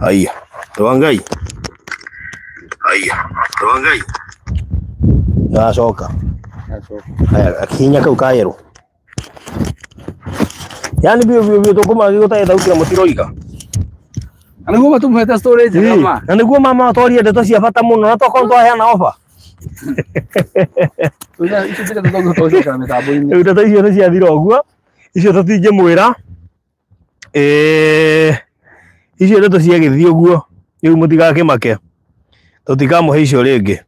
Haya. Tuangai. Nacoka. Haya, akinya kau kaero. Yani bio tukuma gigutaye thauti ya mutiroika. Aniguo matumhete storage kama. Aniguo mama atori ndeto cia bata muno na toko ntwaheana offer. Uya icio tika tutongo tocio kana mitambo-ini. Ndeto icio ni ciathira uguo. Icio tutingimwira. Icio ndeto cia githii uguo. Riu mutigakimake. Tutikamuhe icio ringi.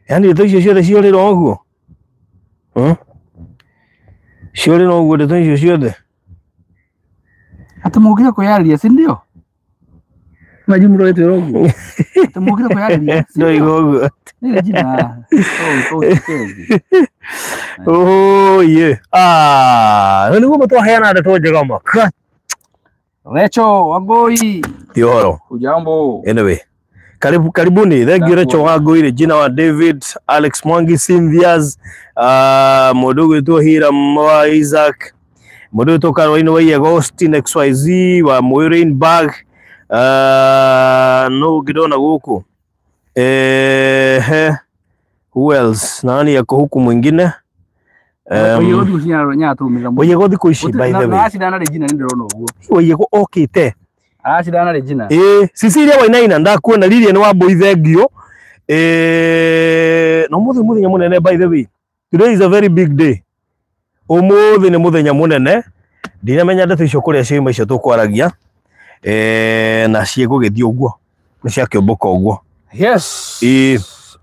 Yani ndeto icio ciothe ciorira uguo. Ciorira uguo ndeto icio ciothe. Atamugire kuyariria si ndio? Majimu roete uguo. Atamugire kuyariria. Ndio uguo. Ni jina. Oh yeah. Niguo mutwaheana ndeto njega ma. Recho Wangui. Tioro. Ujambo. Anyway. Karibuni. Thank you Recho Wangui, Regina wa David, Alex Mwangi, Cynthia's, Modogo to Hira Mwa Isaac, Modogo to Caroline wa Agustin XYZ wa Moirain Bag, no gidona guku. Who else? Nani yako huku mwingine? Oyego thiko ici by the way. Na acindana Regina ndirona uguo. Oyego okite. Acindana Regina. Cecilia Wainaina ndakuona Lilian wa Boy thengio. No muthenya munene by the way. Today is a very big day. Umuthi ni muthenya munene. Ndiramenya ndeto icio kuria ciima icio tukwaragia. Na ciego githii uguo. Ni cia kiomboka uguo. Yes.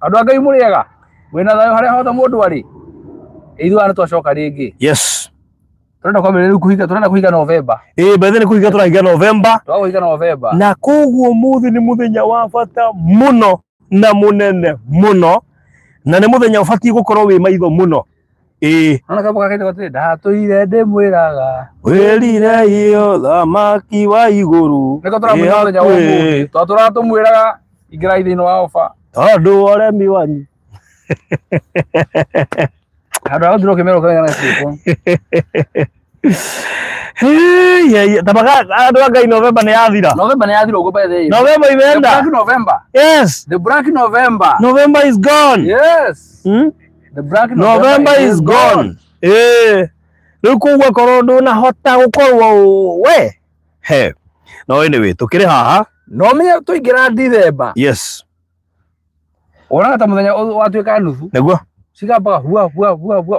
Andu Ngai muriega. Wena thayo haria hothe mundu ari. Ithuana twacoka ringi. Yes. Turenda kuhiga November. Bethe ni kuhiga turahiga November. Twahiga November. Na koguo muthi ni muthenya wa bata muno na munene muno. Na ni muthenya ubatie gukorwo wi maitho muno. Ona kaboka kaita gotire ndatuire ndimwiraga. Wirire iyo thamaki wa iguru. Niko turamunya muthenya wa umuthi. Turatumwiraga ingira ithino wa ofa. Tondu uremi wanyu. Hado ndiro kemero kana sipo. Tabaga andu Ngai November ni yathira. November ni yathira ugo by the November imeenda. Black November. Yes. The Black November. November is gone. Yes. The Black November is gone. Riu kugwa korondo na hota gukorwo we. No anyway, tukire haha. No menya tuingira December. Yes. Ona ta muthenya watuika nuthu. Neguo. Sigamba hua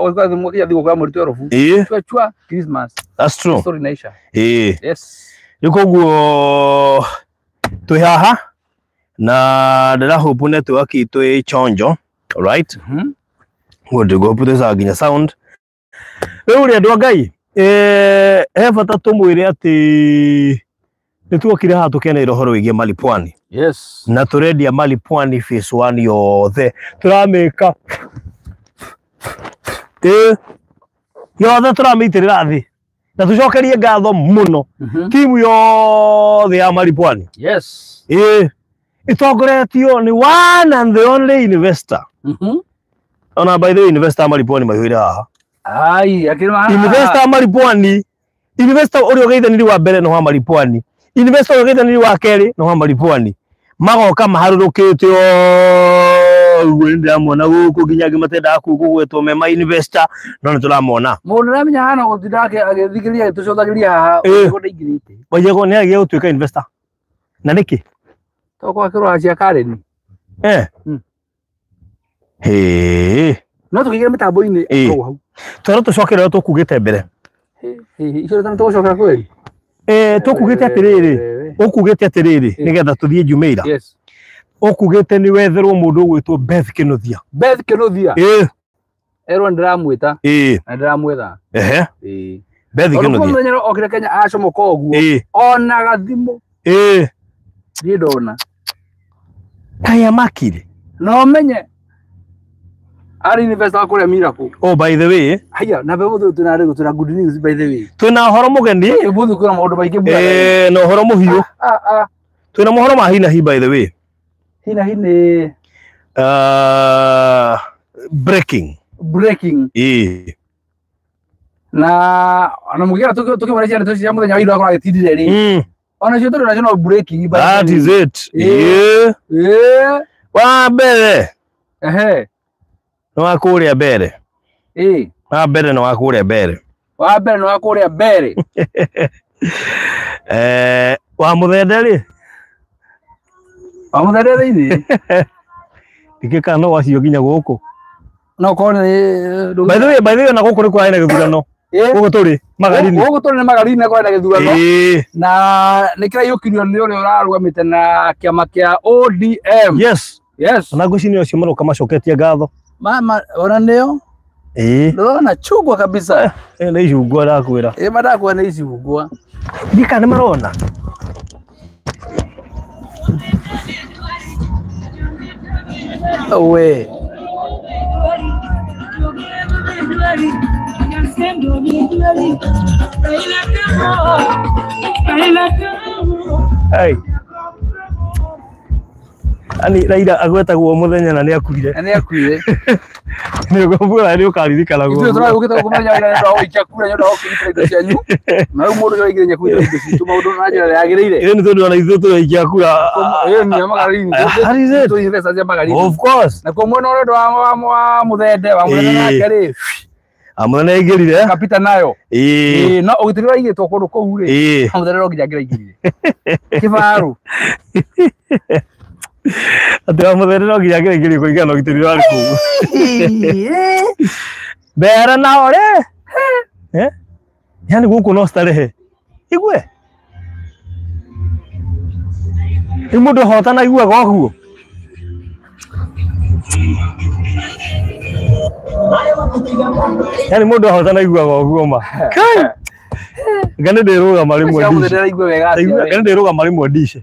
oka thimukia thigo kwa mweri tworofu. Chua Christmas. That's true. Story naisha. Yes. Rikuguo twi haha na ndira hope network itu chonjo, right? Ngode go put nginya sound. Riu ri andu Ngai he bata tumwire ati nituokire haha tukenera horo wigie Mali Pwani. Yes. Na turendia Mali Pwani phase 1 yothe turameka yothe turamitirira thi na tucokerie ngatho muno timu yothe ya Mali Pwani. Yes. Itongoretio ni one and the only investor. Ona by the way investor Mali Pwani mahwire haha. Ai akirima investor Mali Pwani, investor uri ogeithaniri wa mbere no ha Mali Pwani, investor ogeithaniri wa keri no ha Mali Pwani, magoka maharurukite wenda mona guku nginya gimatenda kugwetwo mema investor no nituramona mundu ramenya hana guthindake agithikiria tucothagiria haha ndigirite wajego ni agia utuika investor na niki toko akirwa acia Karen no tukigira mitambo-ini hau twara tucokera tukugite mbere icio tana tucokera kweli tukugite atiriri ukugite atiriri nigetha tuthie Jumeira. Yes. Ukugite ni wetherwo mundu gwitwo Beth Kinuthia. Beth Kinuthia. Erwa ndiramwita. Na ndiramwetha. Beth Kinuthia. Ono muthenya okire Kenya acomoka uguo. Ona gathimo. Ndi ndona. Kaya makire. No menye. Ari investor kule Miracle. Oh by the way. Haya na bebo tuna good news by the way. Tuna horo mugeni. Buthu kuna maundu maingi no horo muhiu. Tuna mohoro ma hina hi by the way. Hina hine breaking. na mugira tukimwona ndeto cia muthenya wa ira akora gitindire ri ona cio tondå national breaking that is it wa mbere no akuria mbere wa mbere no akuria mbere wa muthende ri thiini ndikika no wacio nginya guku no kone by the way na guku ri kwa ina githurano guku turi magarini na kwa ina githurano na nikira yukirio ni uri urarugamite na kiama kia ODM yes na gucinio cio maroka macoketie ngatho ona nio ndona chugwa kabisa na icungwa ndakwira madakwira na icungwa ndika ni marona we hey ani Raila agwetagwo muthenya na ni akuire ni gobura ni ukaririkana go ithu turagukita kumenya ira ndo ikia kura nyondo okirikira indo cianyu na umundu yo igire nyakuira indo citu maundu na njira yagirire ile ni tondu na ithu tu ikia kura ni magarini tu ile saja magarini of course na komwe ndo wa muthende na keri amana igirire kapita nayo no ugitirira igitwo kundu kou ri muthende ro nginya igirire kibaru ati muthende no nginya igirire ko igano gitirira ari ku bera na ore yani guku no starehe igwe imundo hotana igwa goguo yani mundo hotana igwa goguo ma kai ngane nderuga marimwe dishe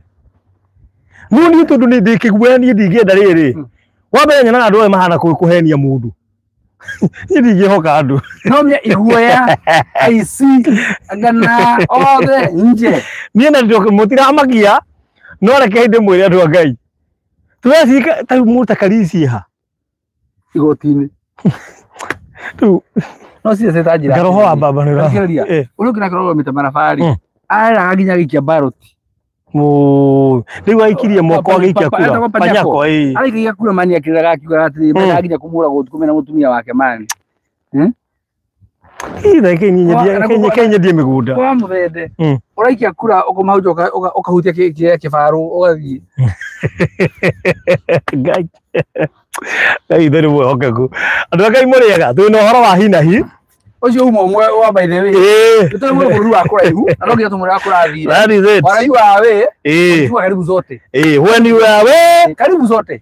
nuni tundu ni ndikigwe ni ndingienda riri wambe nyana andu mahana kuhenia mundu ni ndingihoka andu no mya iguoya aici ngana othe nje ni na ndio mutira amagia no reke inde mwire andu Ngai tuwecika ta muta karisi ha igotini tu no cia setajira garoho wa baba ni ra ulukira garoho mita marafari ara aginya gikia baroti riu aikirie moko agikia kura panyako aikiria kura mani akiraga akiuga atiri mena aginya kumura gutukumena mutumia wake mani ira Kenya ndie migunda kwa muthende uraikia kura ukomauja ukahutia kifaru ugathie Ngai theri mwe hokeku andu Ngai muriega twina horo wa hinahi ucio umwe wa by the way tuto mwe buru wa kuraihu anogia tumuri wa kurathira that is it waraihu awe tu karibu zote when you are away karibu zote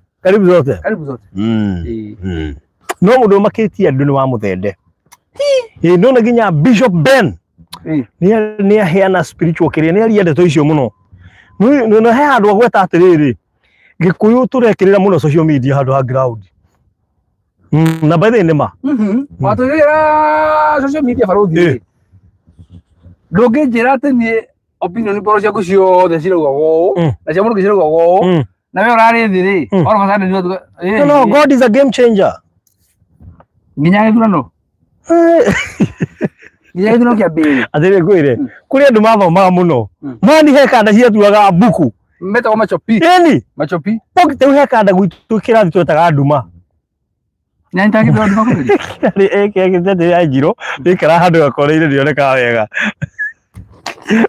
no mundu makitia andu ni wa muthende no na ginya Bishop Ben ni aheana spiritual kiria ni ariende to icio muno no he andu agweta atiriri Gikuyu turekirira muno social media handu ha ground na by the way nima watugira social media faruthi ndungijira ati ni opinion boro cia kucio the cirauga go na cia mundu cirauga go na we urari thiri ora masande ni no God is a game changer nginya githurano kia mbere atire kwire kuri andu mathomaga muno mani heka nda ciatuaga buku meta machopi machopi te heka nda gwitu kirathi twetaga nduma na ntaki ndo nduma kuri ni eke ya jiro ikara handu gakoreire ndioneka wega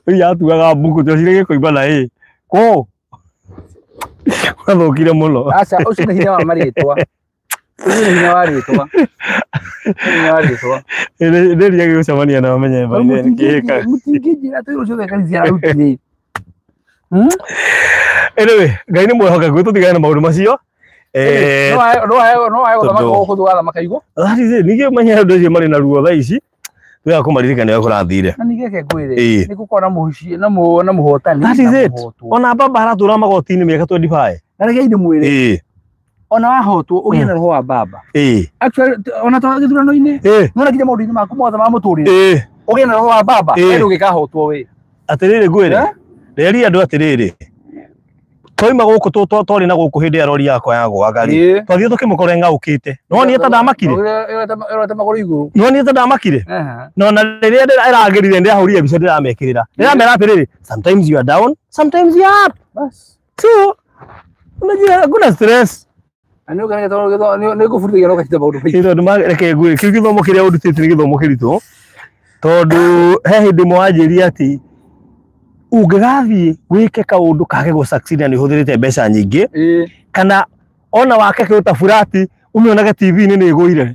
yatuaga buku twacire kuimba na ko wathokire muno acha ucio ni hinya wa maritwa Nderia gucemania na bamenye baile nikihika mutingijira tu ucio thekalizia rutini anyway Ngai ni mwehoka gwitu tigane na maundu macio no ayo kuthwara makaigo ari nige manya andu acio mari na ruo thaa ici twa kumaririkana ya kurathire na nige ke ngwire ni gukora muhici na muhotani ona baba haratura magotini miaka 25 na rege inde mwire ona wahotwo ugie na roho wa baba actually ona to githurano-ini nona kinya maundu-ini maku mothe ma muturire ugie na roho wa baba ndu gikahotwo we atiriri ngwire reri andu atiriri twaima guku twari na guku hindi ya rori yakwa ya gwagari twathie tukimukore ngaukite no ni ta ndamakire ta magoro iguru no ni ta ndamakire no na riria iragirire ndi ahurire bica ndiramekirira ndiramera apiriri sometimes you are down sometimes you are up bas so unajua kuna stress ani ukana to ni gufurithia no kahita maundu maitho ndo mareke ngui githomo kiria undutite ni githomo kiritu tondu he hindi mwanjiria ati ungigathie wike kaundu kage go succeed ni huthirite mbeca nyingi kana ona wake kiuta furati umionage TV ni iguire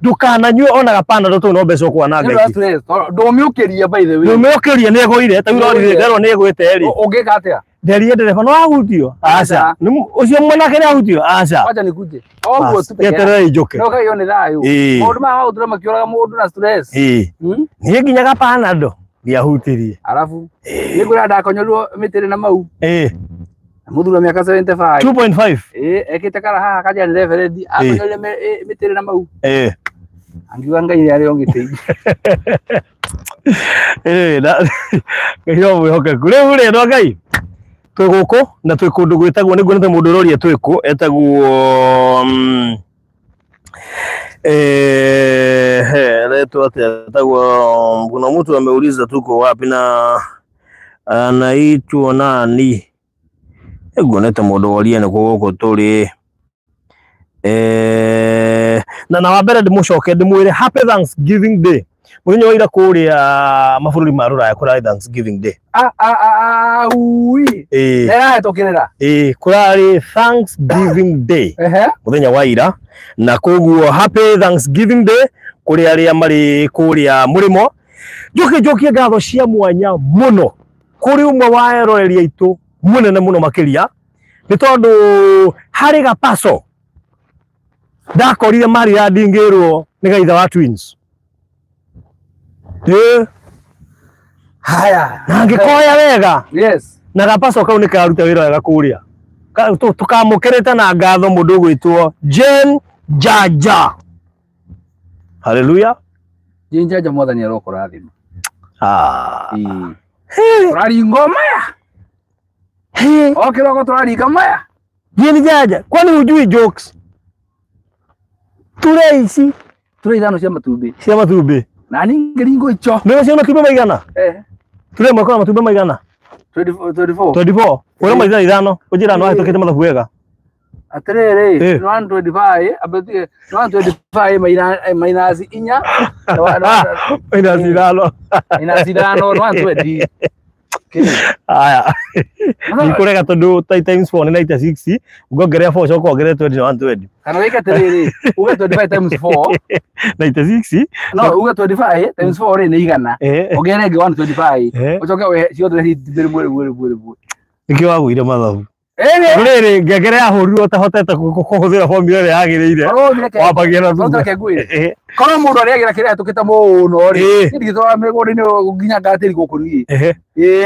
ndukananyue ona gapana ndo no mbeca kwa na ngai ndomiukiria by the way ndomiukiria ni iguire ta wirorire ndero ni igwite ri ungika atia nderie ndereba no ahutio aca ucio mwanake ni ahutio aca acha nikuje oguo tu yeterere ijoke no kayo ni thayo mundu ma utura makioraga mundu na stress ni nginya gapana ndo ndiahutirie alafu ni ngura ndakonyorwo mitiri na mau muthura miaka 75 2.5 ekite kara haha kaja ni reverend akonyorwo mitiri na mau angiwa ngai ari ongiteithia ngai hoke kure ndo ngai twi guku na twi kundu gwitagwo niguo nite mundu roria twiku etagwo leto atagwo kuna mtu ameuliza tuko wapi na anaitwa nani ego nite mundu roria ni guku turi na wabere ndimucoke ndimwire happy Thanksgiving Day muthenya wa ira kuria mabururi ma ruraya kura Thanksgiving Day ui tokirera kurari Thanksgiving Day muthenya wa ira na koguo happy Thanksgiving Day kuri aria mari kuria murimo njoke ngatho cia mwanya muno kuri umwe wa eroreria itu munene muno makiria ni tondu hari gapaso ndakorire mari ya ndingirwo ni gaitha wa twins haya na ngikoya wega yes na gapaso kau ni karuta wira wega kuria tukamukirite na ngatho mundu gwitwo Jane Jaja haleluya Jane Jaja mwathani arokora thima hey rari ngoma ya hey okiroko turari ngoma ya Jane Jaja kwani hujui jokes turaici ithano cia matumbi na ningiringo icho ndio cia matumbi maigana ture mwako na matumbi maigana 24 wewe maigana ithano ujira no ahitokete mathabu wega atiriri 125 abeti 125 minus inya minus ithano 120 aya nikurega tondu times 4 ni 96 ugongerea 4 coko ongerere 20 120 kana weka tiriri uga 25 times 4 96 no uga 25 times 4 ni igana ongerere 125 ucoke we ciothe hitire mwere niki wagwire mathabu riri ngegerea hurirwo tahotete kuhuthira formula ria yagirire wabagia na thutha kono mundu ari agira kiria tukita muno ri ndigitwa migori ni nginya ngatiri guku ni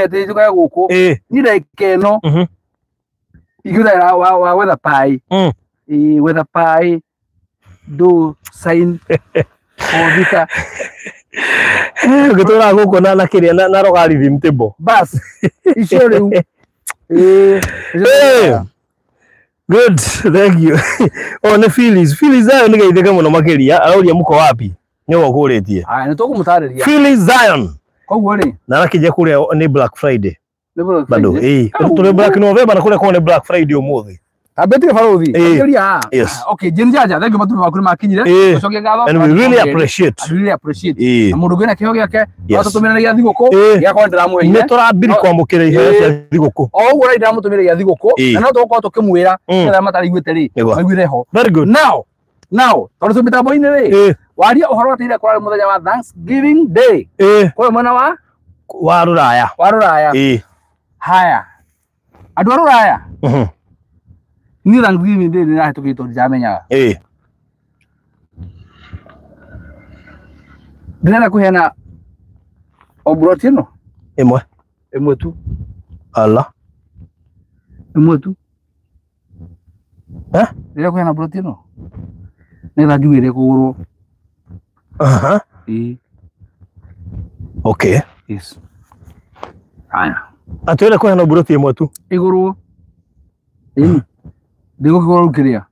ati tukaya guku ni like no igura wa weather pie weather pie do sign ovita gutura guku na kiria na rogari vimtebo bas icio riu good thank you on Phyllis Zion ni gaitheka muno makiria arauria muko wapi nyo kuritie ni tukumutariria Phyllis Zion koguo ri na nakije kuria ni Black Friday bado tule Black November na kuria kwa ni Black Friday umuthi abetire baruthi akiria okay Jane Jaja thank you matu makuru makinyire ucoke ngatho and we really appreciate mundu gwina kiho giake watutumirira thiguku giakwa ndiramwe ni turambiri kwamukira iheo cia thiguku oguo rai ndiramutumirira gia thiguku na no tuko tukimwira ngira matariguite ri maiguire ho very good now tondu mitambo-ini ri waria uhoro atire kwa muthenya wa Thanksgiving Day kwa mwana wa ruraya haya andu a ruraya ni Thanksgiving Day ni tukito njamenyaga ndina kuhena obroti no imwe tu ala imwe tu ndina kuhena obroti no nenda juire kuguru okay yes haya atwele kuhena obroti imwe tu iguru Ndigukora ukiria.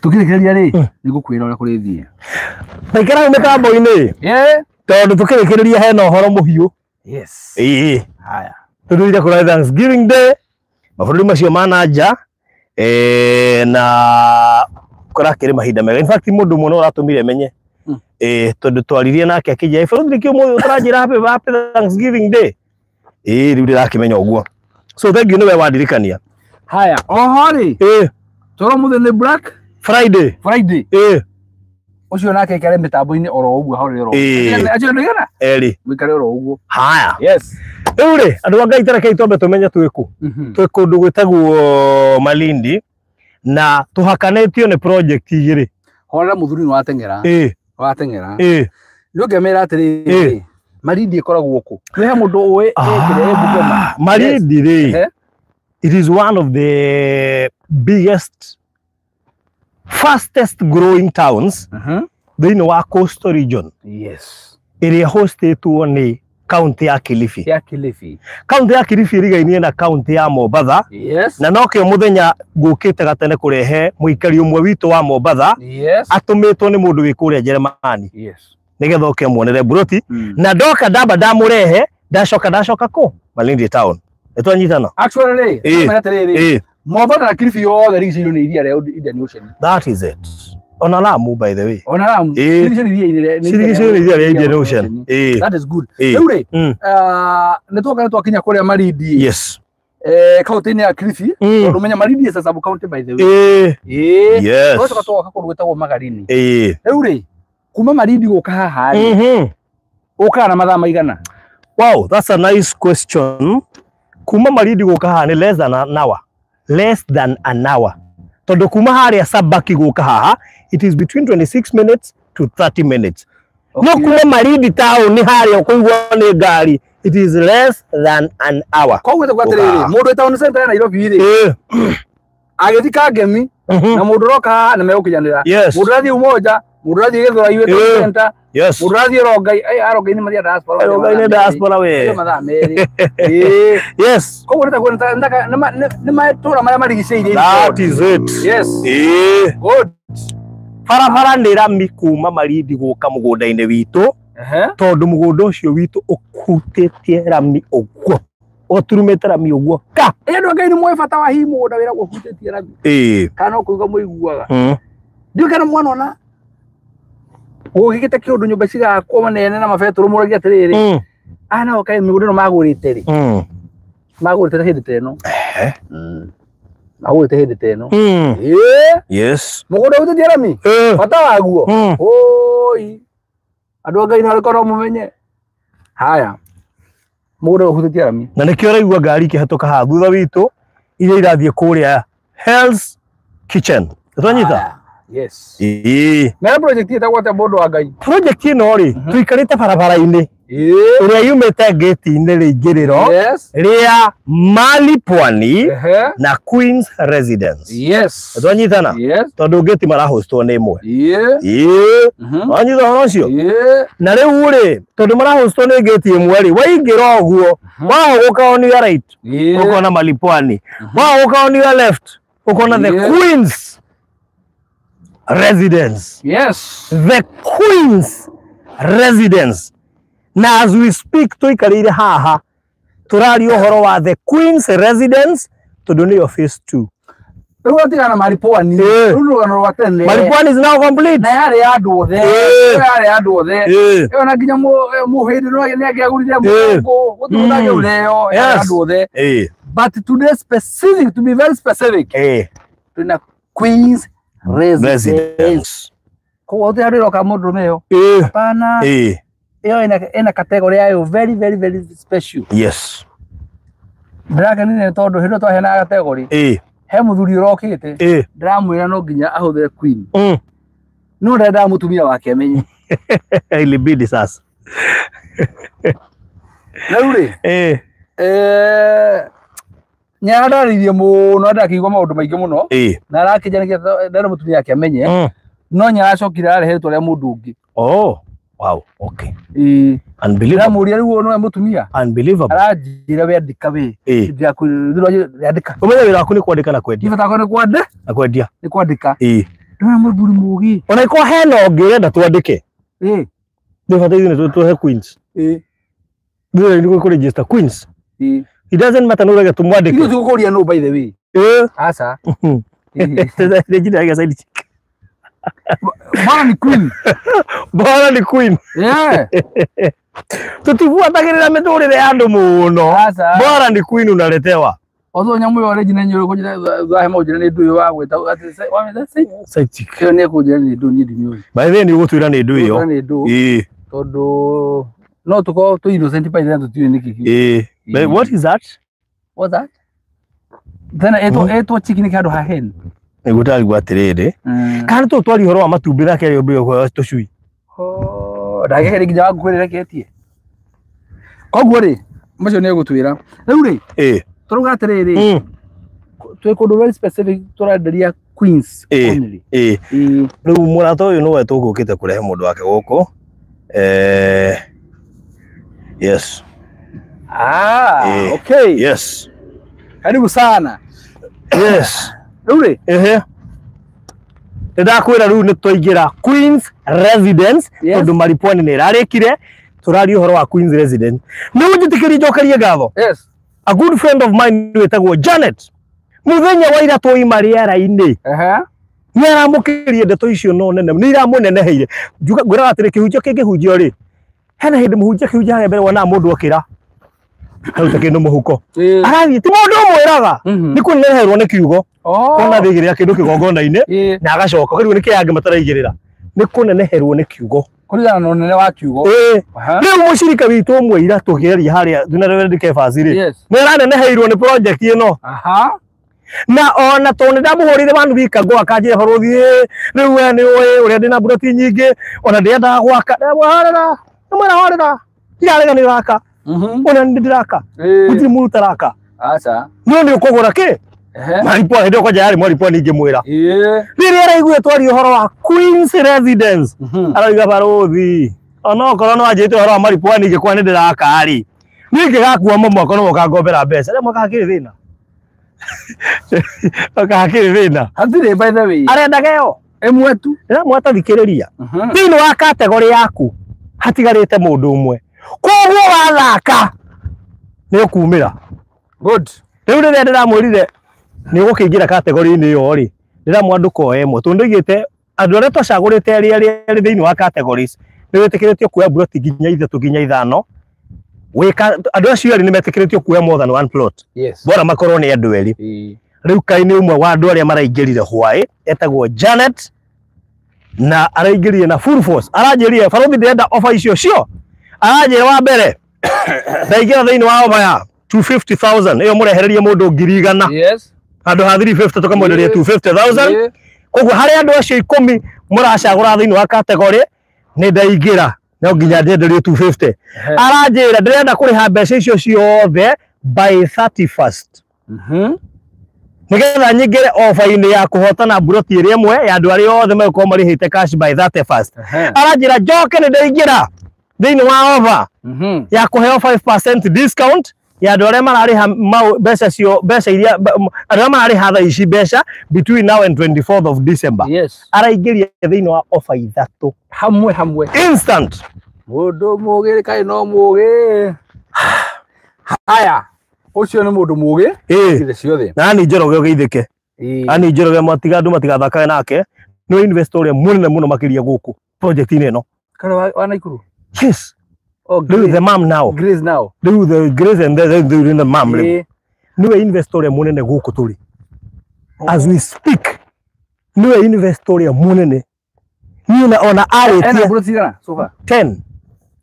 Tukirekereria ri nigukwira ora kuri thie. Baikara mitambo-ini. Tondu tukirekereria hena uhoro muhiu. Yes. Haya. Tuthire kura Thanksgiving Day. Mabũrũri macio manaja na kurakire mahinda mega. In fact mundu ũmwe no ũratũmire menye. Tondu twaririe nake akija bũrũri kĩ ũmũthĩ ũtaranjĩra happy Thanksgiving Day. Rĩu ndirakĩmenya ũguo. So thank you nĩwe wandirikania. Haya, ohori. Toro muthenya Black Friday. Ucio nake kare mitambo-ini oro uguo hore oro. Acio ndigana? Mwikare oro uguo. Haya. Yes. Eure andu Ngai tareke itombe tumenye twiku. Twiku ndu gwitagwo Malindi na tuhakanetio ni project igiri. Hora muthuri ni watengera. Watengera. Ndugemera atiri. Malindi ikoragwo ku. Kwihe mundu uwe ekire Bungoma. Malindi ri. It is one of the biggest, fastest growing towns in the coastal region. Yes. Area hosted to one county ya Kilifi. County ya Kilifi rigainie na county ya Mombasa. Yes. Na nokio muthenya ngukite gatene kurehe muikari umwe witu wa Mombasa. Yes. Atumitwo ni mundu wikuria Jeremani. Yes. Nigetha oke muonere buroti na ndoka ndamba ndamurehe ndacoka ku Malindi town. Etwanyitana. Actually, Mombasa na Kilifi yothe rigicĩirio nĩ iria rĩa Indian Ocean. That is it. Ona Lamu by the way. Ona Lamu. Rigicĩirio nĩ iria rĩa Indian Ocean. That is good. Rĩu rĩ, nĩ twakinya kũrĩa Malindi. Yes. Kaunti-inĩ ya Kilifi, tondũ menya Malindi is a sub county by the way. Yes. Twacoka twoka kũndũ gwĩtagwo Magarini. Rĩu rĩ, kuma Malindi gũka haha ũkaga na mathaa maigana? Wow, that's a nice question. Kuma Malindi gũka haha nĩ less than an hour. Less than an hour. Tondu kuma haria Sabaki gũka haha, it is between 26 minutes to 30 minutes. No kuma Malindi town ni haria ũkũigua nĩ ngari, it is less than an hour. Koguo tũgwatirĩrĩ, mũndũ town center ya Nairobi rĩ. Agĩthi Kangemi na mũndũ roka na megũkinyanĩra. Mũndũ rathiĩ Umoja, mũndũ rathiĩ Gĩthũra Youth Center. Yes. Mũndũ rathiĩ Rongai, Rongai nĩ mathia diaspora. Rongai nĩ diaspora we. Mathaa merĩ. Yes. Koguo nĩ matũra marĩa marigicĩirie. That is it. Yes. Good. Barabara nĩ rami kuma Malindi gũka mũgũnda-inĩ witũ. Tondu mũgũnda ũcio witũ ũkutĩtie rami ũguo. Ũturumĩte rami ũguo. Andũ Ngai nĩ moĩ bata wa hihi mũgũnda wĩra ũkutĩtie rami. Kana ũkũiga mũiguaga. Ndiũ kana mwana ona ũgĩgĩte kĩũndũ nyũmba cigakwo manene na mabetũrũ mũragia atĩrĩrĩ. Ana okai mĩgũnda ĩno magũrĩte rĩ. Magũrĩte hĩndĩ ta ĩno. Magũrĩte hĩndĩ ta ĩno. Yes. Mũgũnda ũtĩtie rami. Bata waguo. Oi. Andũ Ngai nĩ arĩkorwo mũmenye. Haya. Mũgũnda ũtĩtie rami. Na nĩkĩo ũraigua ngari ikĩhetũka haha thutha witũ iria irathiĩ kũrĩa Hell's Kitchen. Twanyita? Yes. Na project ĩtagwo atĩa mũndũ wa Ngai? Project ĩno rĩ, tũikarĩte barabara-inĩ. Ũrĩa yumĩte gate-inĩ rĩingĩrĩro rĩa Mali Pwani na Queen's Residence. Yes. Twanyitana? Tondũ gate marahostwo nĩ ĩmwe. Wanyita ũhoro ũcio? Na rĩu rĩ, tondũ marahostwo nĩ gate ĩmwe rĩ, waingĩra ũguo, wagũka on your right, ũkona Mali Pwani. Wagũka on your left, ũkona the Queen's Residence. Yes. The Queen's Residence. Na as we speak tuikarire haha turari uhoro wa the Queen's Residence tondu ni your phase 2. Rĩu tigana Mali Pwani. Rũgano rwa tene. Mali Pwani is now complete. Na yarĩ andũ othe. Yarĩ andũ othe. Ĩyo na nginya mũhĩndĩ nĩ angĩagũrire mũndũ gũtũũraga ũreo yarĩ andũ othe. But today specific, to be very specific. Tuna Queen's Residence. Koguo ũtĩ harĩ roka mũndũ meyo. Hapana. Ĩyo ĩna category yayo very very very special. Yes. Ndĩrakenire tondũ hĩndĩ twahena category. He mũthuri ũrokĩte. Ndĩramwĩra no nginya ahũthĩre Queen. No ndenda mũtumia wake amenye. Ilibidi sasa. Rĩu rĩ. Nĩararĩirie mũno ndakĩigua maũndũ maingĩ mũno. Na arakĩnjanagia ndenda mũtumia wake amenye. No nĩaracokire arehe rĩtwa rĩa mũndũ ũngĩ. Wow, okay. Unbelievable. Ndamuria riu no mutumia. Unbelievable. Arajira we andika we. Ndia ku andika. Umenya wira waku ni kwandika na kwendia. Ifa tako ni kwandika. Na kwendia. Ni kwandika. Ndona muburi mugi. Ona iko heno ngirenda twandike. Ni fataini ni tuhe Queens. Ndio ni ku register Queens. It doesn't matter no rega tumwandike. Ndio tukoria no by the way. Asa. Regina ya saidi. Bora ni Queen. Bora ni Queen. Tutifuatagirira miturire ya andu muno. Bora ni Queen unaletewa. Ozo nyamu yo Regina nyoro kujira zahe mojira ni ndu wa gweta wa site. Kyo ne kujira ni ndu ni ndimyo. By the way ni gutwira ni ndu iyo. Todo no tuko tu innocent pa ndo tu ni kiki. But what is that? What's that? Then eto chicken kado ha hen. Negutari gwatirire. Kana to twari horo wa matumbira ke yobe ko tocui. Ndagekere nginya wagukwirira ketie. Koguo ri macio ni gutwira. Riu ri turuga atiriri. Twi kundu very specific turanderia Queens only. Riu murato uyu no wetu gukite kurehe mundu wake guku. Yes. Okay. Yes. Karibu sana. Yes. Ruri. Ndakwira riu ni twaingira Queens Residence tondu mariponi ni rarikire turari uhoro wa Queens Residence. Ni unjitikiri njokerie gatho. Yes. A good friend of mine wetagwo Janet. Muthenya wa ira twa riera-ini. Ni aramukirie ndeto icio no nene. Ni iramuneneheire. Ngwira atiri kihunjio kingihunjio ri. Hena hindi muhunjia kihunjia haya mbere wona mundu okira. Hauta kindu muhuko. Arathi ti mundu mwiraga. Ni kuneneherwo ni kiugo. Ona thigirira kindu kigongona-ini na agacoka riu ni kiange mataraigirira. Ni kuneneherwo ni kiugo. Kuringana na unene wa kiugo. Riu mucirika witu mwira tugeria haria Reverend Kebaciri. Ni araneneheirwo ni project ino. Na ona tone ndamuhurire bandu bika go akanjira baruthi riu we ni uria ndina buroti nyingi ona ndienda gwaka harara namara harara yarega ni raka ona ndiraka uti muruta raka acha no ni ukugura ki mariponi ndio kwaja yari mariponi ingimwira riri araigwe twari uhoro wa Queens Residence araiga baruthi ona okoro no ajite uhoro wa mariponi ingikwa ni ndiraka ari ningi gakuwa momoko no ukangombera mbeca remo kakiri thina akakiri thina hatire by the way arenda geo emwe tu mwata thikiriria thini wa category yaku hatigarite mundu umwe koguo wathaka ni ukumira good riu rire ndiramwirire ni ugukingira category-ini iyo ri ndiramwanduka o emwe tondu igite andu aria twacagurite ari thini wa categories ni witikiritio kuoya plot nginya 3 nginya 5 wika andu acio ari ni metikiritio kuoya more than one plot. Bora makorwo ni andu eri riu kai ni umwe wa andu aria maraingirire hwai etagwo Janet na araingirire na full force aranjirie baruthi ndenda offer icio cio aranjire wa mbere ndaigira thini wa offer ya 250,000 iyo murehererie mundu 100,000 andu ha 350 tukamwenderia 250,000 koguo hari andu acio 10 muracagura thini wa category ni ndaigira no nginya ndenderie 250 aranjira ndirenda kuriha mbeca icio ciothe by 31st nigetha nyingire offer-ini ya kuhotana buroti iri imwe ya andu aria othe megukorwo marihite cash by 31st aranjira njoke ni ndaingira thini wa offer ya kuheo 5% discount ya andu aria marariha mbeca cio mbeca iria andu aria marariha thaa ici mbeca between now and 24th of December araingiria thini wa offer ithatu hamwe instant mundu mugi kai no mugi haya ucio ni mundu mugi ngire ciothe na ni njoroge ugeithike ani njoroge matiga andu matigathakae nake no investor uria munene muno makiria guku project-ini ino kana wa Naikuru. Yes. The mom now. Grace now. The Grace and the mom. Niwe investor uria munene guku turi. As we speak. Niwe investor uria munene. Ni na ona ari ena buroti kana so far 10.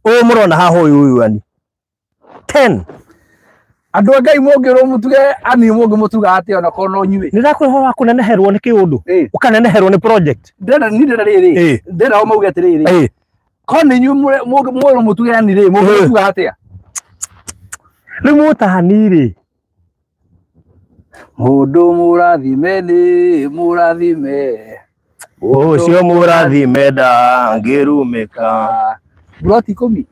O murona haho uyu yani 10. Andu ngai mongiro mutuge ani mongi mutuga ati ona kono nyue ndirakwihora kuneneherwo ni kiundu ukaneneherwo ni project ndenda riri ndenda o mauga atiriri kono nyu mongi mutuge ani ri mongi mutuga atia ni mutahaniri mundu murathime ni murathime ucio murathime ndangirumika Plot 10.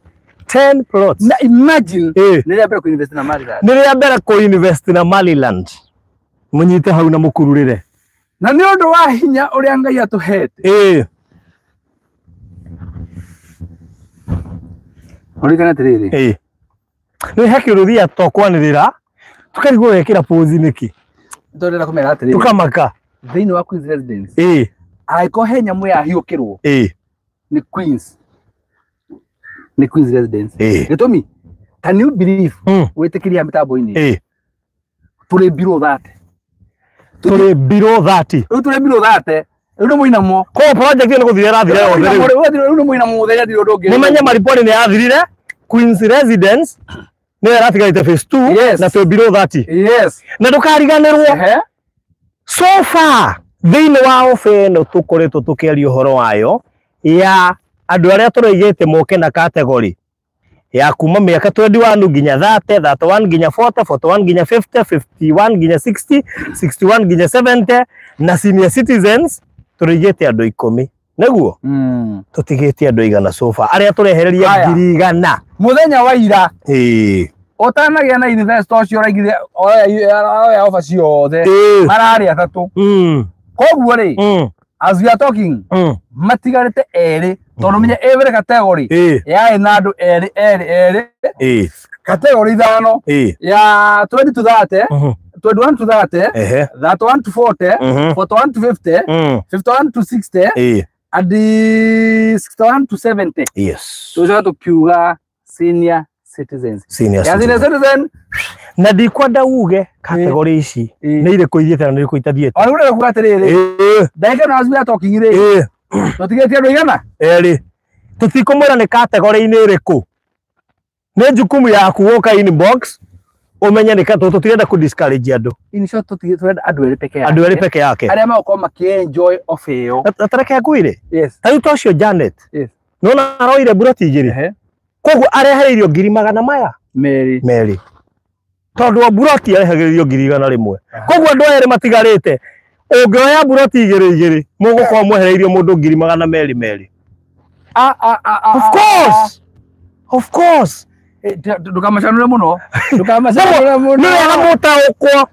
10 plots. Na imagine nile mbere ku invest na Maliland. Nile mbere ku invest na Maliland. Munyite hau na mukururire. Na ni undu wa hinya uria Ngai atuhete. Urikana tiriri. Ni hakiruthia tokwanirira. Tukarigwo wekira pose niki. Ndorera kumera atiriri. Tukamaka. Thini wa Queen's Residence. Aiko he nyamu ya hiukirwo. Ni Queen's. Ni Queen's Residence. Gitumi. Can you believe? Wetikiria mitambo-ini. Turi below that. Turi below 30. Turi below that. Uno muinamo. Ko project ino guthira thira yothe. Uno muinamo thenya ndi undu ngi. Mumenye maripoti ni yathirire. Queen's Residence ni yaratigarite phase 2 na to below 30. Yes. Na ndukariganirwo. So far thini wa ofe no tukoretwo tukiaria uhoro wayo ya andu aria tureigite moke na category ya kuma miaka 21 nginya 30, 31 nginya 40, 41 nginya 50, 51 nginya 60, 61 nginya 70 na senior citizens tureigite andu 10. Neguo tutigite andu 100 so far aria turehereria 100 muthenya wa ira. Otanagia na investor cio raigire oya offer ciothe marari atatu. Koguo ri as we are talking matigarite eri tondu menye every category ya na andu eri category ithano ya 20 to 30, 21 to 30, 31 to 40, 41 to 50, 51 to 60 and 61 to 70. Yes. Tuja tukiuga senior citizens. Senior citizen. Na ndikwenda uge category ici ni ire kuithiete na ni kuitathiete. Ona ure kuga atiriri. Ndeke na azbia talking ri. Tutigetie andu 100. Eri. Tutikumwira ni category ini iriku. Ni jukumu yaku woka inbox umenye ni kato tutirenda ku discourage andu. In short tutirenda andu eri peke yake. Andu eri peke yake. Aria mako makienjoy off iyo. Atareke nguire. Yes. Tayu tocio Janet. Yes. Nona aroire buroti igiri. Koguo arehereirio 200 maya. Mary. Tondu wa buroti arehereirio 100 rimwe. Koguo andu eri matigarite. Ungioya buroti igiri mugukorwo mwehereirio mundu 200 Mary. Of course. Ndukamachanure muno. Ndukamachanure muno. Ni amutaukwo.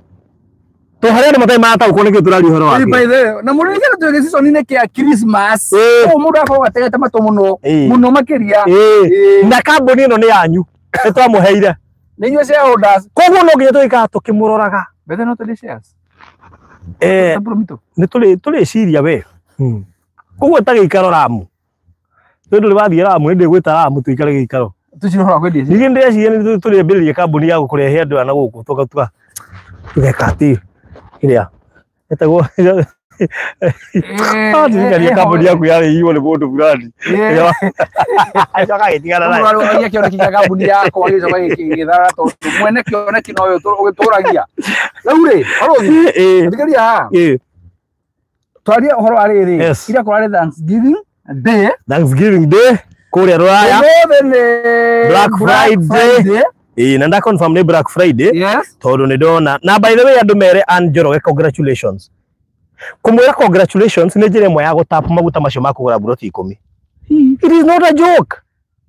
To haria ni matai mataukwo nikio turari uhoro wake. By the way, na muri ngero tuge season ine kia Christmas. Mundu akorwo ategete mato muno makiria. Na kambuni ino ni yanyu. Nitwamuheire. Ni nyue shareholders. Koguo no nginya tuika tukimuroraga. Bethe no tuli shares. Ni ciria we. Koguo tagikaro Ramu. Tondu ribathie Ramu ndi gwita Ramu tuikare gikaro. Tucinohora kwendia. Nige ndeciria ni turiambiriria kambuni ya gukurehe andu ana guku tuka tugeka ati iria etagwo ndio kambuni yaku yale hiyo ni bodo fulani. Acha gitigana naye. Ndio wale kiona kinga kambuni yako wale sasa githara to mwene kiona kino yo ugituragia. Laure arothi. Ndikaria ha. Twaria uhoro ariri ira kurare Thanksgiving Day kule Rwaya. Black Friday. Na nda confirm ni Black Friday. Yes. Tondu ni ndona. Na by the way andu mere Anjoroge congratulations. Kumwira congratulations ni njira imwe ya gutap maguta macio makugura buroti 10. It is not a joke.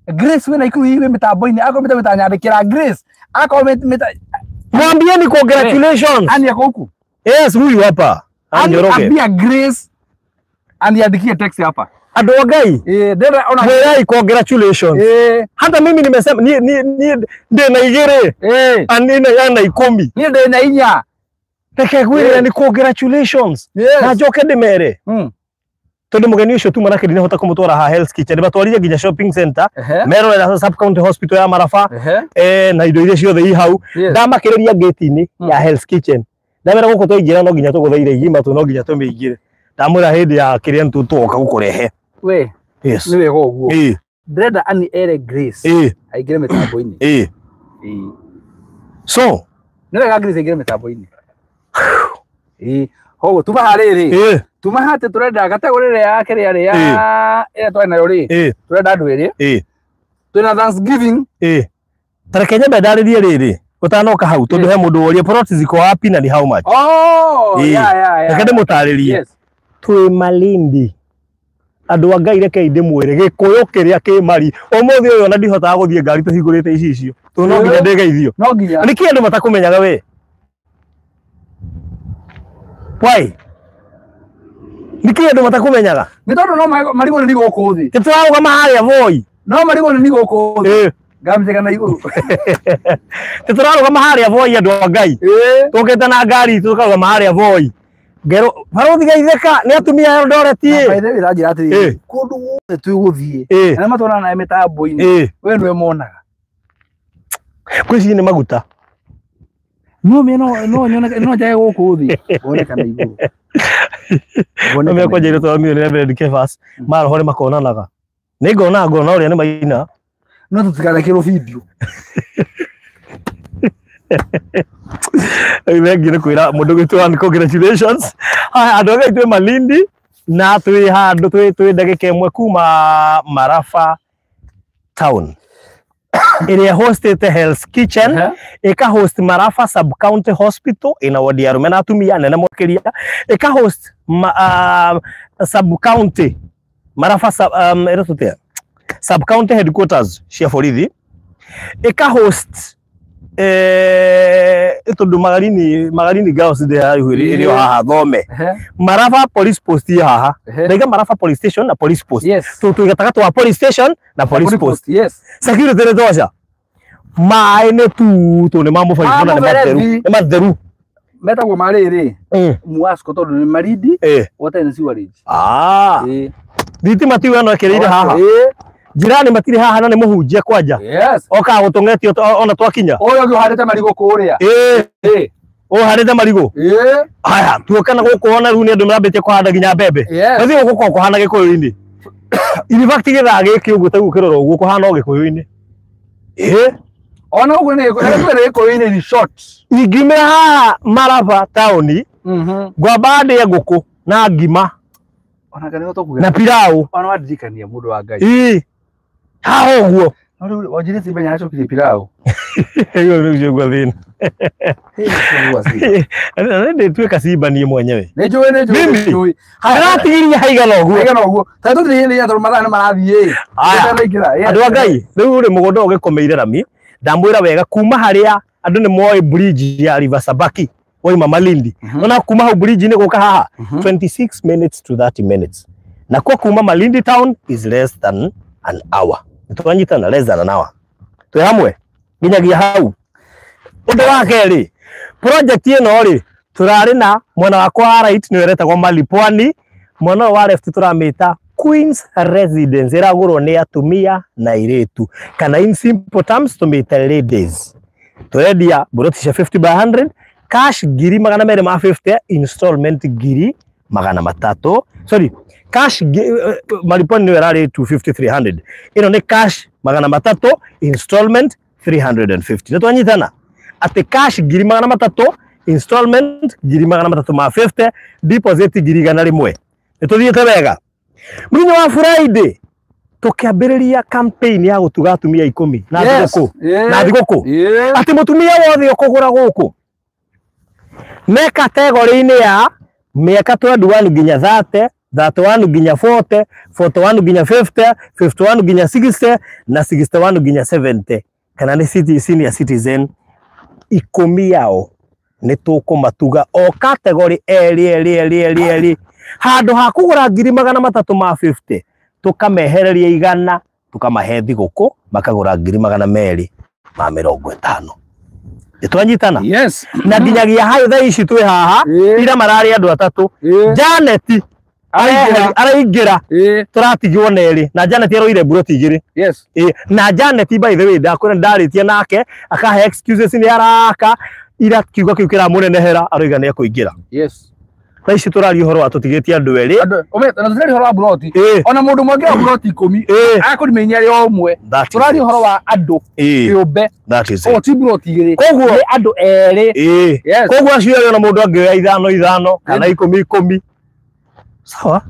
Grace wena iku hiwe mitambo-ini ako mitanyandikira Grace. Ako mwambie ni congratulations. Ani yako huku. Yes, huyu hapa. Anjoroge. Ambia Grace. Ani andikie text hapa. Ado Ngai. Dera ona hey, congratulations. Hata mimi nimesema ni ndio na igere. Anina yana 10. Ni ndio na inya. Peke gwire ni congratulations. Na joke de mere. Tondu mugeni ucio tu manake ndinahota kumutwara ha Health Kitchen batwarire nginya shopping center. Mero na sub county hospital ya Marafa. Na indo iria ciothe i hau. Ndamakiriria gate-ini ya Health Kitchen. Ndamera guko twaingira no nginya tuguthaire igima tu no nginya tumeigire. Ndamura hindi ya kiria ntu tuoka gukurehe. We. Yes. Ni wego guo. Ndrenda ani ere Grace. Aigire mitambo-ini. So, ni wega Grace aigire mitambo-ini. Ho tuma hariri. Tuma hate turenda kategori ya kiri ya twana yori. Turenda andu eri. Tuna Thanksgiving. Tareke nyambe ndaririe riri. Utanoka hau tondu he mundu worie plot ziko wapi na ni how much. Oh, yeah. Reke ndimutaririe. Yes. Twi Malindi. andu a Ngai reke ndimwire gikuyu kiria ki mari umuthi uyu ona ndihotaga guthie ngari tuhingurite icio tu no nginya ndegeithio no nginya niki andu matakumenyaga we why niki andu matakumenyaga ni tondu no marigo ni guku thi titurauga maharia voi no marigo ni guku thi ngamjega na iguru titurauga maharia voi andu a Ngai tukite na ngari tukaga maharia voi ngero baruthi geitheka ni atumia Eldoret na baithe iranjira ati kundu guothe twiguthie na matona na mitambo-ini we nwe monaga kwisi ni maguta no no jae guku thi boneka na iguru boneka kwa jere to amio ni Reverend Kefas mara hore makonanaga ni ngona uria ni maina no tutikana kiro video Ngi ni kwira mundu gitwa congratulations andu Ngai twi Malindi na twi handu twi ndagika imwe kuma Marafa town area hosted Hell's Kitchen ika host Marafa sub county hospital ina wadi ya rumena atumia nene mokeria ika host sub county Marafa sub county headquarters cia borithi ika host tondu magarini girls de iri haha thome Marafa police post ya haha ndaiga Marafa police station na police post tu igataga twa police station na police post security re tosha maine tu ni mambo faifuna ni matheru metagwo mariri muasko tondu ni maridi wote ni siwariji thitima tiu ano ekereire haha jirani matiri haha na ni muhunjia kwanja oka gutungetio ona twakinya oyo ngi harite marigo kuria harite marigo aya tuokana gukona riu ni andu marambite kuhanda ginya mbembe bathi guko kuhana gikuyu-ini in fact githaa giki uguo tagu kirora uguo kuhana o gikuyu-ini ona uguo ni gikuyu-ini ni short ingime haha Marafa town ngwamba ndie nguku na ngima ona kana tokuga na pilau ona wadirikania mundu wa Ngai ha uguo wajire sibanya acho kile pilau hiyo ndio kwa thina ndio tuweka siba ni mwenyewe nejui haratigiria haigana uguo tatu ndi ya tor mathana marathie andu a Ngai riu uri mugondo ugikomeire rami ndamwira wega kuma haria andu ni moe bridge ya River Sabaki Waima Malindi ona kuma hau bridge ni guka haha 26 minutes to 30 minutes na kwa kuma Malindi town is less than an hour twanyitana less than an hour twi hamwe nginyagia hau undu wa keri project ino ri turari na mwana wakwa right ni weretagwo Malipwani mwana wa left turamita Queen's Residence iragurwo ni atumia na iretu kana in simple terms tumita ladies twedia burotisha 50 by 100 cash giri magana mere ma 50 installment giri magana matatu sorry cash Malipwani ni werari 250 300 ino ni cash magana matatu installment 350 netwanyitana ate cash giri magana matatu installment giri magana matatu ma 50 deposit giri gana rimwe netuthiete wega muthenya wa Friday tukiambiriria campaign ya gutuga atumia 10 na thiguku ati mutumia wothe ukugura guku me category-ini ya miaka 21 nginya 30 31 nginya 40 41 nginya 50 51 nginya 60 na 61 nginya 70 kana ni senior citizen 10 yao ni tukumatuga o category eri handu ha kugura ngiri magana matatu ma 50 tukamehereria igana tukamahe thiguku makagura ngiri magana meri ma 50 twanyitana na nginyagia hayo thaa ici twi haha ira marari andu atatu Janet araingira turatigwo neri na Janet aroire buroti igiri na Janet by the way ndakwira ndaritie nake akahe excuses ni araka ira kiugo kiu kira munenehera aroiga ni akuingira thaa ici turari uhoro atutigitie andu eri na turari uhoro wa buroti ona mundu mwangi wa buroti 10 akurimenya ari omwe turari uhoro wa andu kiumbe o ti buroti igiri koguo ni andu eri koguo acio eri ona mundu angioya 5 kana 10 sawa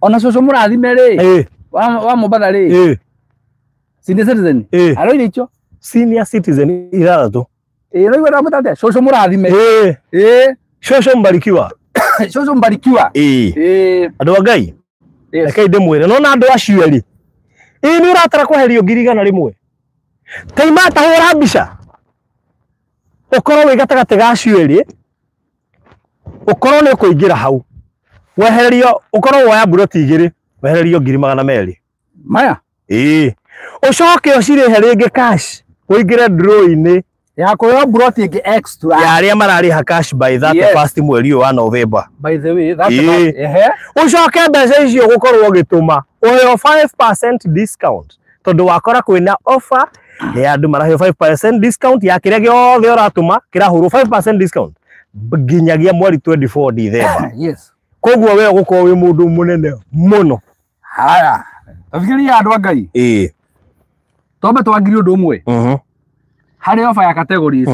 ona coco murathime ri wa Mombatha ri senior citizen aroire icho senior citizen irathatu no igwera mutate coco murathime coco mbarikiwa coco mbarikiwa andu a Ngai reke ndimwire no na andu acio ri ni uratara kweherio ngirigana rimwe teima tahura mbica ukorwo wi gatagati ga acio ri ukorwo ni kuingira hau wehererio ukorwo woya buroti igiri wehererio 200,000 maya ucoke ucirehe ringi cash uingire draw-ini ya kuyo buroti ingi extra ya aria marariha cash by that first mweri wa November. By the way, that's ucoke mbeca icio gukorwo gituma uyo 5% discount tondu wakora kwina offer ya andu maraheo 5% discount ya kiria giothe uratuma kirahurwo 5% discount nginyagia mweri 24 December. Yes. Koguo we gukorwo wi mundu munene muno. Haya. Tafikiria andu angai. Tombe twangiri undu umwe. Hari offer ya categories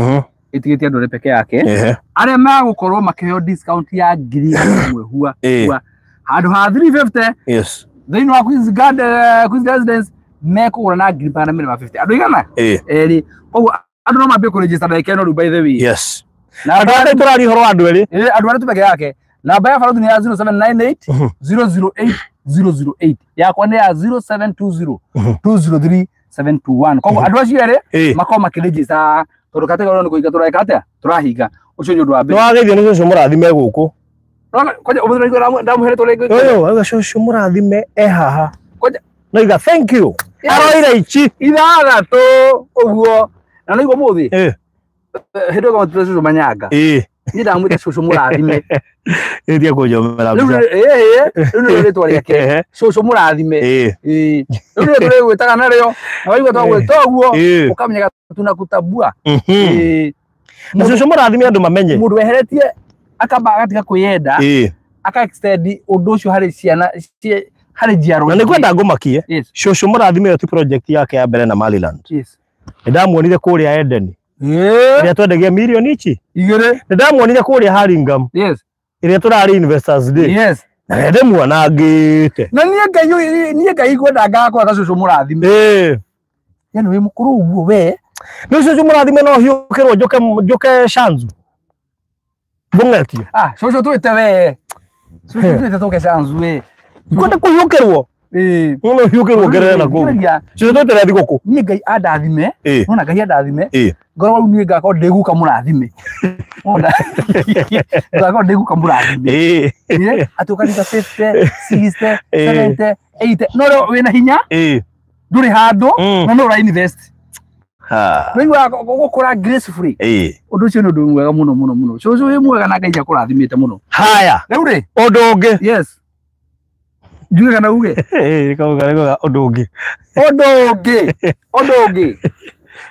itigitie andu peke yake. Aria magukorwo makiheo discount ya ngiri imwe hua handu ha 350. Yes. Thini wa Queen's Residence mekugura na ngiri 250. Andu igana? Eri. Koguo andu no mambie ku register na ikeno by the way. Yes. Na andu aria turari horo andu eri. Andu aria tupeke yake. Namba ya Faruthi ni ya 0798 008 008. Yakwa ni ya 0720 203 721. Koguo andu acio eri makoma makiregister tondu category ni kuiga tureka atia turahinga ucio ni undu wa mbere. Twageithio ni cucu murathime guku. Kwaje umuthira igora ndamuhere tureka. Oyo cucu murathime haha. Kwaje noiga thank you. Aroira ichi ithathatu uguo na noigo muthi. Hindo ga cucu manyanga. Ni ndamwita cucu murathime. Etia kujomera bica. Riu ni twari yake. Cucu murathime. Riu turi gwitaga nario. Na waigua twagwita uguo ukamenya tunakutabua. Na cucu murathime andu mamenye. Mundu weheretie akamba agatika kwiyenda. Aka extend undu ucio hari ciana hari jiaro. Na nikwenda ngumakie. Cucu murathime tu project yake ya mbere na Maliland. Ndamuonire kuria Eden. Iria twendagia milioni ichi igire ndamuonire kuria Haringham iria turari investors day na rende mwanangite na nie ngai kwenda ngakwa ta cucu murathime yani wi mukuru uguo we ni cucu murathime no hiukirwo njuke Shanzu bungetio cucu twite we cucu twite tuke Shanzu we kwenda kuhiukirwo no hiukirwo gerera na go cucu twite rathi guku nie ngai andathime no na ngai andathime ngoro ni ngako ndiguka murathime onda ngako ndiguka murathime atukanita 50 60 70 80 no wina hinya nduri handu no ura invest wewe gukura gracefully undu ucio ni undu mwega muno muno muno cucu wi mwega na ngai akurathimite muno. Haya riu ri undu ungi yes njuge kana uge kauga undu ungi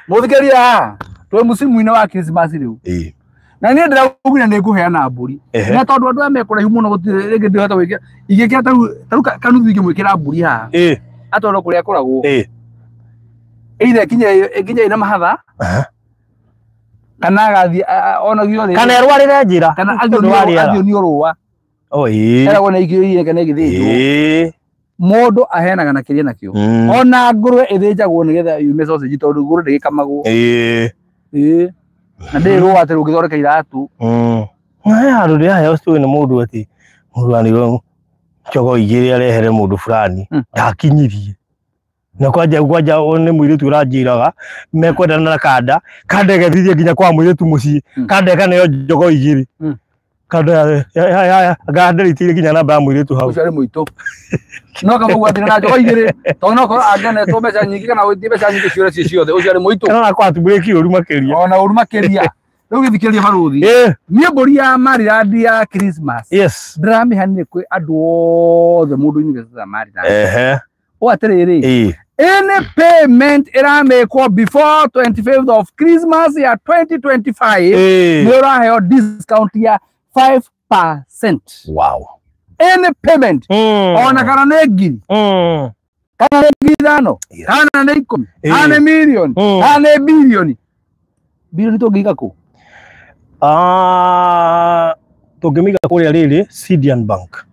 muthikeria twe musimu-ini wa Christmas riu na ni ndiraugire ni nguheana mburi na tondu andu amekura muno gutire ringi ndihota gwikira igikira taru kanuthu ingimwikira mburi haha atondu kuria kuragwo either kinya ina mahatha kana gathi onagio ri kana erwarire njira kana athio ni urua era wona igiri kana igithitwo mundu ahenaga na kiria nakio ona ngurwe ithinjagwo nigetha yume sausage tondu ngurwe ndigikamagwo na ndirwo ati ungithoreka iratu andu ri aya ucio ni mundu ati mundu ani chogo igiri arehere mundu fulani ndakinyirie na kwaja ni mwiritu uranjiraga mekwendana na kanda egethithie nginya kwa mwiritu mucii kanda nayo njogo igiri kanda ganderitire nginya namba ya mwiritu hau ucio ari muito no kama gwathira na njogo igiri tondu no korwo angene to mbeca nyingi kana uthi mbeca nyingi ciore ciothe ucio ari muito kana kwa tumuriki uru makiria ona uru makiria riu githikiriria Faruthi nie mburi ya Maliland ya Christmas ndramihani kwi andu othe mundu university ya Maliland o atiriri any payment iramekwo before 25th of Christmas ya 2025 ni uraheo discount ya 5%. Wow. Any payment ona kana ne ngiri kana ne ngiri thano kana ne 10 kana ne million kana ne billion tungika ku tungimika kuria riri Sidian Bank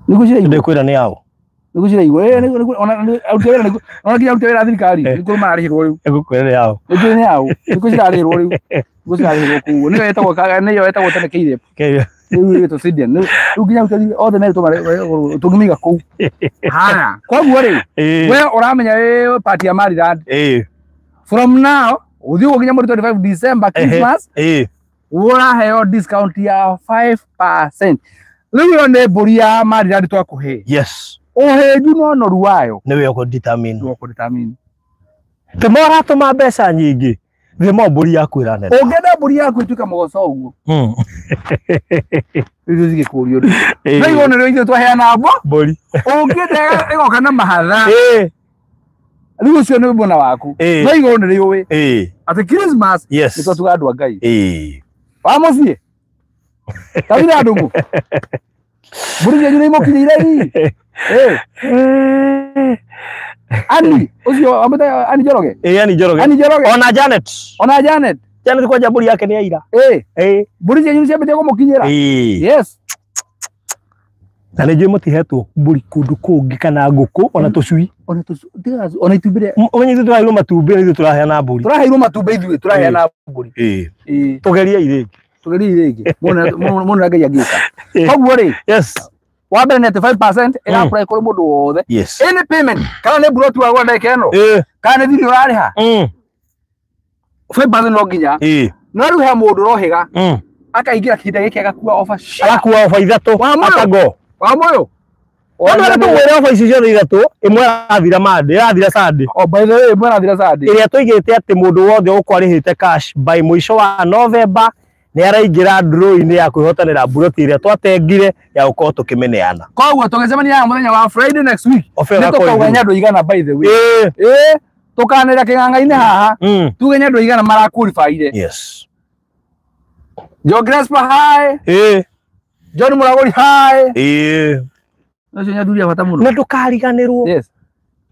nigucira ndekwira ni yao nigucira igwe ona autira thirikari niguo marihirwo riu nigukwira yao nigucira arirwo riu nigucira arirwo ku niyo etagwo tene keire Riu to Sidian. Riu ginya utari othe me tungimiga kou. Haya. Koguo ri. We uramenya party ya Maryland. From now, uthio ginya 25 December Christmas. Uraheo discount ya 5%. Riu yo ne mburi ya Maryland twakuhe. Yes. Oheju no noru wayo. Niwe uko determine. Uko determine. Temora tuma mbeca nyingi. The more mburi yaku iranene. Ongeda mburi yaku ituka mogoco uguo. Riu zige kurio. Na igone riu ithu twaheana abo. Mburi. Ongeda igoka na mahatha. Riu ucio ni mbona waku. Na igone riu we. Ati Christmas. Yes. Nito tugadwa Ngai. Wamucie. Kabira ndugu. Mburi yenyu ni mokinyire ri. Ani, ucio amata Ani Njoroge. Ani Njoroge. Ani Njoroge. Ona Janet. Ona Janet. Janet kwa jaburi yake ni aira. Mburi yenyu ciambite kumukinyira. Yes. Na nĩ njũĩ mũtihetwo mbũri kũndũ kũngĩ kana ngũkũ ona tũcui. Ona itumbĩ onye ithuĩ tũraheirwo matumbĩ ithuĩ tũraheana mbũri. Tũraheirwo matumbĩ ithuĩ tũraheana mbũri. Tũgeria irĩngĩ. Tũgeria irĩngĩ. Mũno Ngai angĩka. Koguo rĩ. Yes. Wabere net 5% ila apply kuri mundu wothe. Yes. Any payment kana ne bro tu agwa ndeke no. Kana thiri urariha. 5% no nginya. No riu he mundu rohiga. Akaingira kinda giki agakua offer. Agakua offer ithatu. Akago. Wa moyo. Ona tu wera offer ici ciothe ithatu imwe athira mande, athira Sunday. Oh by the way imwe athira Sunday. Iria tuigite ati mundu wothe ukwarihiite cash by mwisho wa November. Ni araingira draw-ini ya kwihotanira buroti iria twatengire ya uko tukimeneana. Koguo tugecemania muthenya wa Friday next week. Tukauga ndu igana by the way. Tukanira kinganga-ini haha. Tuge ndu igana maraqualifyire. Yes. John Grespa high. John Muragori high. Nacio nyaduria bata muno. Na ndukariganirwo. Yes.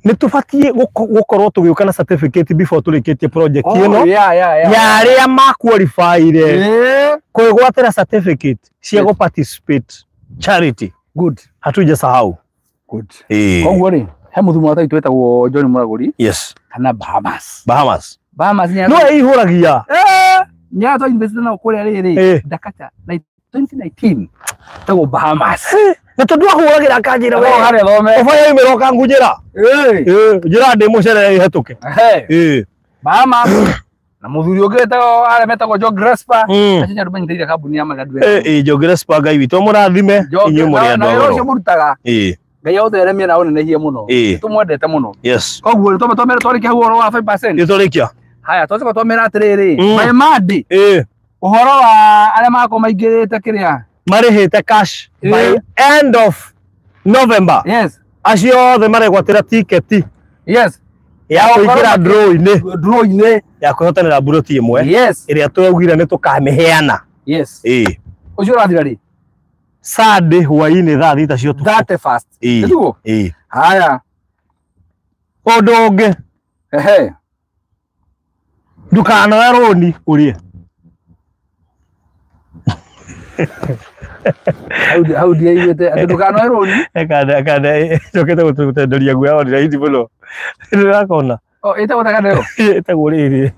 Nitubatie gukorwo tugiuka na certificate before turikitie project ino ya aria ma qualifyire kwigwatira certificate cia go participate charity. Good. Hatuja sahau. Good. Koguo ri he muthumu watatu twetagwo John Muragori. Yes. Kana Bahamas nya no ihuragia nya to invest na kuria riri Dakata 2019 tago Bahamas. Nĩtondũ ahũragira kanjira we harĩa thome ũbaya imeroka ngujira njira ndĩ mũcere ihetũke Bahamas na mũthuri ũngĩtagwo arĩa metagwo John Grespa acinya ndũ manyitĩire kambuni ya magadu John Grespa Ngai witũ mũrathime inyuĩ mũrĩ andũ agoro ũcio mũrutaga Ngai ũtheremie na ũnenehie mũno tũmwendete mũno. Yes. Koguo tũmere twarĩkia ũhoro wa 5%. Nĩtũrĩkia haya tũcoka twamera atĩrĩrĩ my madi ũhoro wa arĩa makorwo maingĩrĩte kĩrĩa marihite cash by end of November. Yes. Acio othe maregwatira ticket. Yes. Ya kuingira draw-ini ya kuhotanira buroti imwe. Yes. Iria twagwira ni tukamiheana. Yes. Ucio rathira ri Sunday hwaini thaa thita cio tu. That fast. Ndugo. Haya. Undu ungi. Ndukanoe roni urie. How do you get at the Ducano Road? I can't look at the Diaguan, right below. Oh, it's what I can do. It's a worry.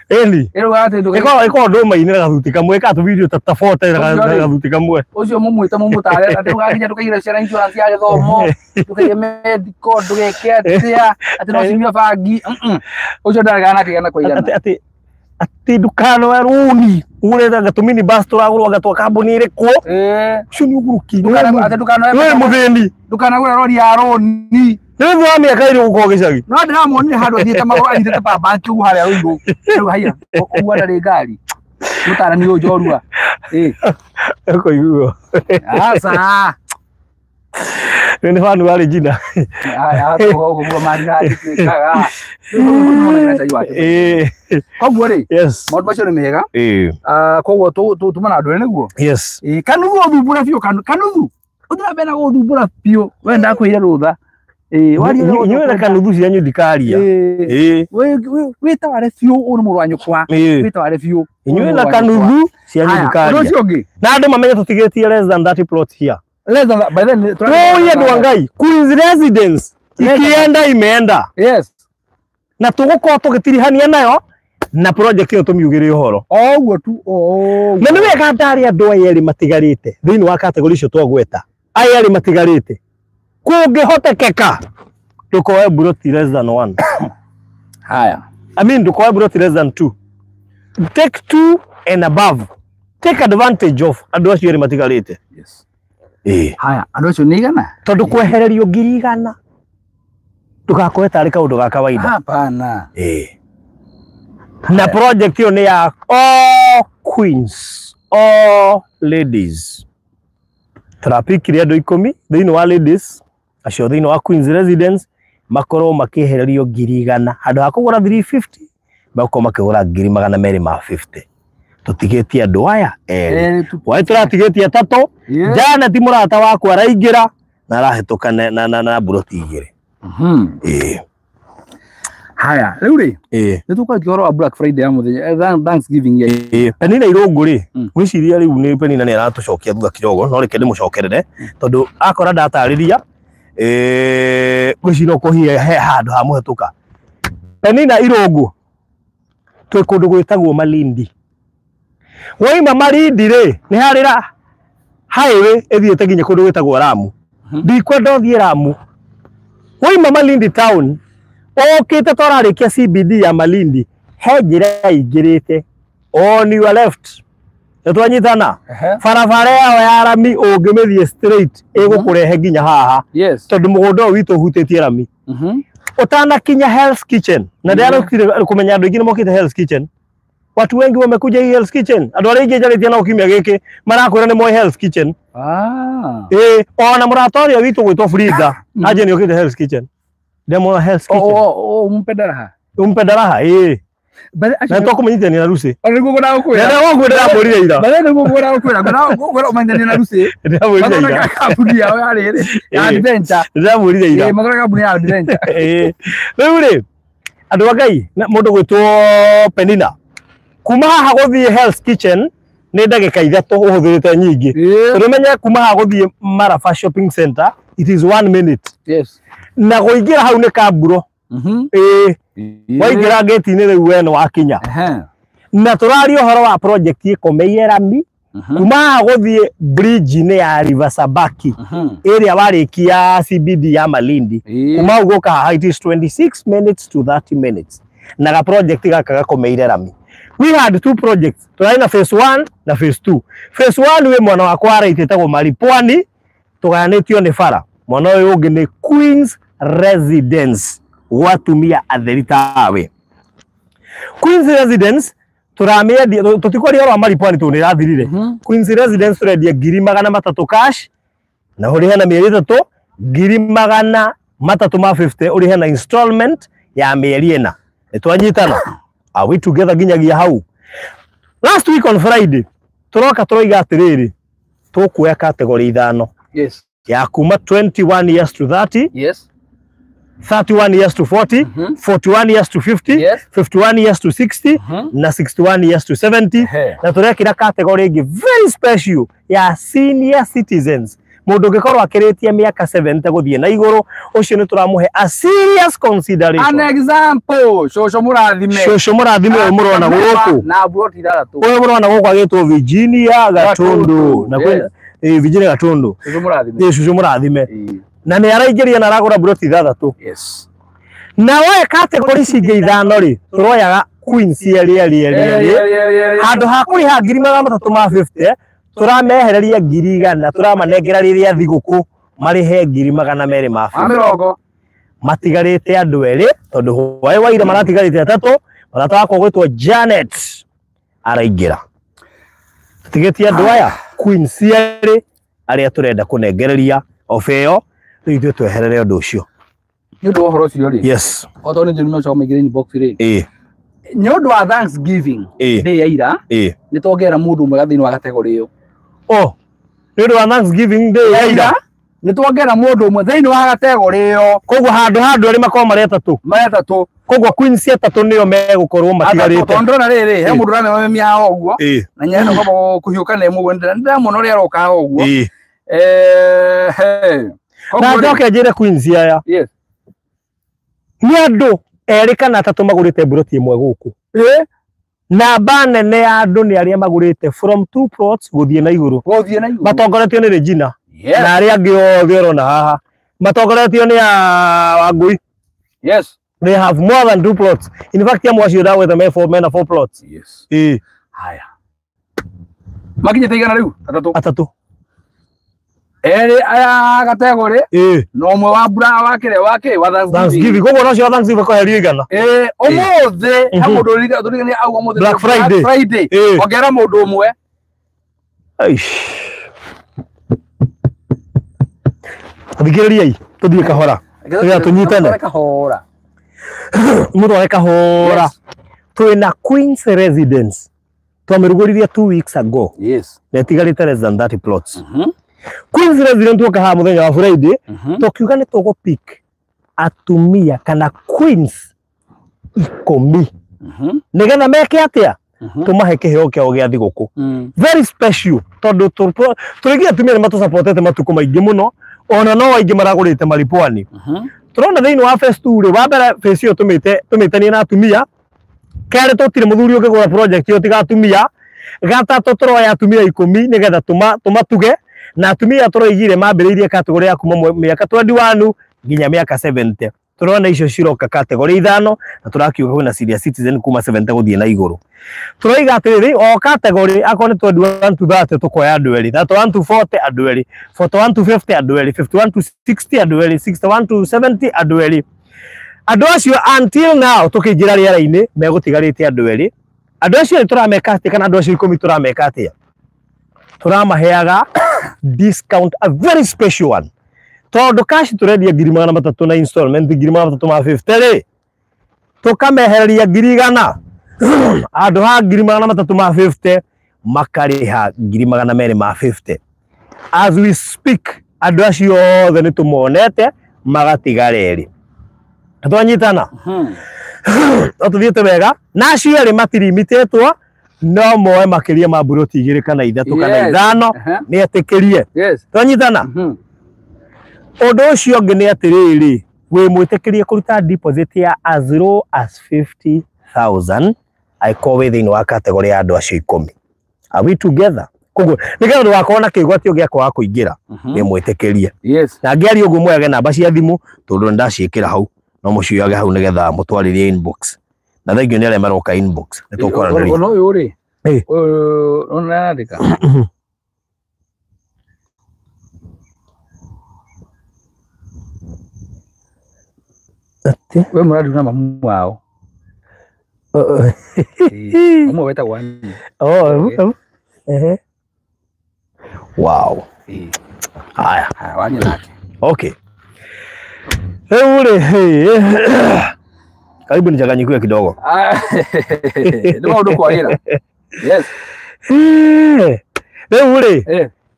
Eli, I called Roma in a to come wake up to video to the fort to come with. Also, Mumuta, I don't have to get a sharing to Asiago more to get a medical to get cat there at the notion of Agi. Also, Diana. Ati Ducano Aruni, ureda gatumini bastro agro gatokabuni reko. Shuni uguruki. Ducano muthendi. Ducano rori aroni. Nĩguo amia kaire gukogicagi. No ndiramoni handũ athiĩte magũrũ anyitĩte baba kiugu harĩa rũigũ. Rĩu haiya ũguo ndarĩ ngari. Mũtarani ũyũ njorua. Ũkũiguo. Aca. Nĩ fanu wa Regina. Ũguo marigari kaga. Koguo rĩ. Yes. Maũndũ macio nĩ mega. Koguo tumana andũ nĩguo. Yes. Kanuthu ũthumbũra biũ kanuthu. Ũthiĩ gũthumbũra biũ. Wenda kwĩra rũtha. Inyuĩ na kanuthu cianyu ndikaria. Wĩtaware biũ ũrĩ mũrũ wa nyũkwa. Wĩtaware biũ. Inyuĩ na kanuthu cianyu ndikaria. Na andũ mamenye tũtigĩtie less than 30 plots here. Less than that, by then. Tuoye andũ a Ngai. Queen's Residence. Ikienda imeenda. Yes. Na tũgũkorwo tũgĩtirihania nayo na project ĩyo tũmiugĩre ũhoro oguo tu na nĩ wega ndari andũ erĩ matigarĩte thĩinĩ wa category icio twagweta aya erĩ matigarĩte kũngĩhotekeka tukoe broti less than 1 haya I mean tukoe broti less than 2 take 2 and above take advantage of andũ acio erĩ matigarĩte yes haya andũ acio nĩ igana tondũ kwehererio ngiri igana tugakoe tarĩ kaũndũ ga kawaida hapana na project hiyo ni ya all queens, all ladies. Tũrapikire andũ 10 thĩinĩ wa ladies, acio thĩinĩ wa queens residence makorwo makĩhererio ngiri igana handũ ha kũgũra 350 makorwo makĩgũra ngiri 250. Tũtigĩtie andũ aya wai tũratigĩtie 3 Janet mũrata wakwa araingĩra na arahĩtũka na broti igĩrĩ. Haya, rĩu rĩ nĩ tũkwĩrwo wa Black Friday ya muthenya Thanksgiving ya Penina Irũngũ rĩ gwĩciria rĩu nĩ Penina nĩ aratũcokia thutha kidogo no reke ndĩmũcokerere tondũ akora ndatarĩria gwĩciria kũhia handũ ha mũhetũka. Penina Irũngũ twĩ kũndũ gwĩtagwo Malindi. Waima Malindi rĩ nĩ harĩra highway ĩthiĩte nginya kũndũ gwĩtagwo Lamu. Ndikwenda ũthiĩ Lamu. Waima Malindi town okite twararikia CBD ya Malindi he njĩra ingĩrĩte on your left twanyitana barabara yao ya rami ũngĩmĩthiĩ straight ĩgũkũrehe nginya haha tondũ mũgũnda ũyũ witũ ũhutĩtie rami utanakinya Hell's Kitchen na ndarokire kumenya andũ aingĩ nĩ mokite Hell's Kitchen. Watu wengi wamekuja hii Hell's Kitchen andũ arĩa aingĩ njarĩtie nao kimya gĩkĩ marakwĩra nĩ moe Hell's Kitchen. Ona mũrata ũrĩa witũ gwĩtwo Frida aje nĩ okite Hell's Kitchen. Demo Hell's Kitchen. Umpedaraha na toko manyite ni na Rusi. Ari gukora ukwira. Na wangu ndira morire ira. Bale gukora ukwira. Na gukora manyite na Rusi. Ndira morire ira. Kabuni yao yale. Ya adventure. Ndira morire ira. Magora kabuni ya adventure. Wewe andu wa Ngai mundu gwitwo Penina. Kuma haha guthie Hell's Kitchen ni ndagika 3 uhuthirite nyingi. Turumenya kuma haha guthie Marafa Shopping Center it is 1 minute. Yes. Na guingira hau ni Kamburo. Waingira gate-inĩ rĩu we nĩ wakinya. Na tũrari ũhoro wa project ĩkomeire rami kuma haha gũthiĩ bridge-inĩ ya River Sabaki ĩrĩa warĩkia CBD ya Malindi. Kuma hau gũka haha it is 26 minutes to 30 minutes. Na ga project gaka gakomeire rami. We had 2 projects. Tũrarĩ na phase 1 na phase 2. Phase 1 we mwana wakwa araitĩtagwo Maripwani tũgayanĩtio nĩ bara. Mwana ũyũ ũngĩ nĩ Queens Residence watumia atheri tawe. Queens Residence turamĩendia tũtikwaria wa Maripwani tu nĩ rathirire. Queens Residence tũrendia 300 cash na ũrĩhe na mĩeri 3 350 ũrĩhe na installment ya mĩeri 4. Nĩtwanyitana. Are we together nginyagia hau? Last week on Friday turoka turoiga atĩrĩrĩ tũkuoya category 5. Yes. Ya kuma 21 years to 30. Yes. 31 years to 40, 41 years to 50, 51 years to 60, na 61 years to 70. Na turekira category ĩngĩ very special ya senior citizens. Mũndũ ũngĩkorwo akĩrĩtie mĩaka 70 gũthiĩ na igũrũ, ũcio nĩ tũramũhe a serious consideration. An example, Shosho Mũrathime. Shosho Mũrathime ũyũ mũrona gũkũ. Na broti 3. Ũyũ mũrona gũkũ agĩtwo Virginia Gatundu. Na Virginia Gatundu. Shosho Mũrathime. Shosho Mũrathime. Na nĩ araingĩria na aragũra broti 3. Yes. Na we category cingĩ 5 rĩ tũroyaga Queens handũ ha kũrĩha 350 tũramehereria 100 tũramanengera rĩrĩa thigũkũ marĩhe 250 matigarĩte andũ erĩ tondũ wae waira maratigarĩte 3 marata wakwa gwĩtwo Janet araingĩra tũtigĩtie andũ aya Queens erĩ arĩa tũrenda kũnengereria ofeo ithuĩ tweherere ũndũ ũcio. Nĩ ũndũ ũhoro ũcio rĩ. Yes. Oto nĩ njũrimo cyo maigire inbox rĩ. Nĩ ũndũ wa Thanksgiving day ya ira. Nĩ tũongerera mũndũ ũmwe thĩinĩ wa category ĩyo. Nĩ ũndũ wa Thanksgiving day ya ira. Nĩ tũongerera mũndũ ũmwe thĩinĩ wa category ĩyo. Koguo handũ erĩ makorwo marĩ 3. Koguo Queens 3 nĩo megũkorwo matigarĩte. Tondũ na rĩrĩ he mũndũ ũramenya mĩao ũguo. Na nyenda kwamba kũhiũka na mũguo ndĩramona ũrĩa aroka ũguo. Na njoke njĩre Queens aya. Nĩ andũ erĩ kana 3 magũrĩte broti ĩmwe gũkũ. namba nene ya andu ni aria magurite from 2 plots guthie na iguru matongoretio ni Regina na aria angi othe urona haha matongoretio ni Wangui. Yes, they have more than 2 plots. In fact ya mwacio da with them 4 plots. Yes. Haya makinyite igana riu atatu aya category no mwe wa bra wake wa Thanksgiving kogo no cio Thanksgiving ko herio igana omothe ha mundu rigani au omothe Black Friday ongera mundu umwe thikiriria tuthie kahora tunyitane kahora mundu wa kahora twina Queen's Residence twamiruguriria 2 weeks ago. Yes, na tigarite less than 30 plots. Queen's Residence tuka ha muthenya wa Friday tukiuga ni tugo pick atumia kana queens 10 nigetha meke atia tumahe kiheo kiao gia thiguku very special tondu turigia atumia ni matu supportete matuko maingi muno ona no waingi maragurite maripwani turona thiini wa phase 2 ri wa mbere phase yo tumitania na atumia kare tutire muthuri ukigura project yo tiga atumia gatatu turoya atumia 10 nigetha tumatuge na atumia turoigire mambiriirie category ya kuma miaka 21 nginya miaka 70 turona icio ciroka category 5 na turakiuga kwina senior citizen kuma 70 guthie na iguru turoiga atiriri o category akone 21 to 30 tukoya andu eri 31 to 40 andu eri 41 to 50 andu eri 51 to 60 andu eri 61 to 70 andu eri andu acio until now tukinjira riera-ini megutigarite andu eri andu acio turameka atia kana andu acio 10 turameka atia turamaheaga discount a very special one tondu cash turendia 300 na installment 350 ri tukamehereria 100 andu ha 350 makariha 250 as we speak andu acio othe ni tumonete magatigareri twanyitana tuthiete wega na acio ri matirimitetwo no moe makiria ma buroti 2 kana 3 kana 5 ni etikirie twanyitana undu ucio ngi ni atiriri wi mwitikirie kuruta deposit ya as low as 50,000 aikowe thiini wa category ya andu acio 10 are we together koguo nigetha ndu wakona kigwatio giakwa wa kuingira ni mwitikirie na ngiari uguo mwege namba cia thimu tondu ndaciikira hau no mucioyage hau nigetha mutwaririe inbox na thengio ni aria maroka inbox nitukorana no uyu ri ona andika we muradi na mamu wao mamu weta wani wow haya wani lake okay karibu nichanganyikwe kidogo ndio ndo kwa hila yes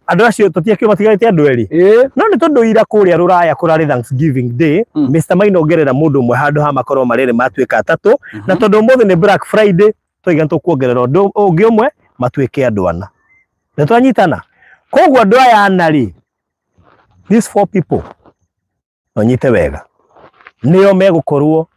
andu acio tutiakio matigarite andu eri no ni tondu ira kuria ruraya kurari Thanksgiving Day Mr. Maina ongerera mundu umwe handu ha makorwo marere matuika atatu na tondu umuthi ni Black Friday twiga tukuongerera undu ungi umwe matuike andu ana na twanyitana koguo andu aya anari these 4 people onyite wega nio megukorwo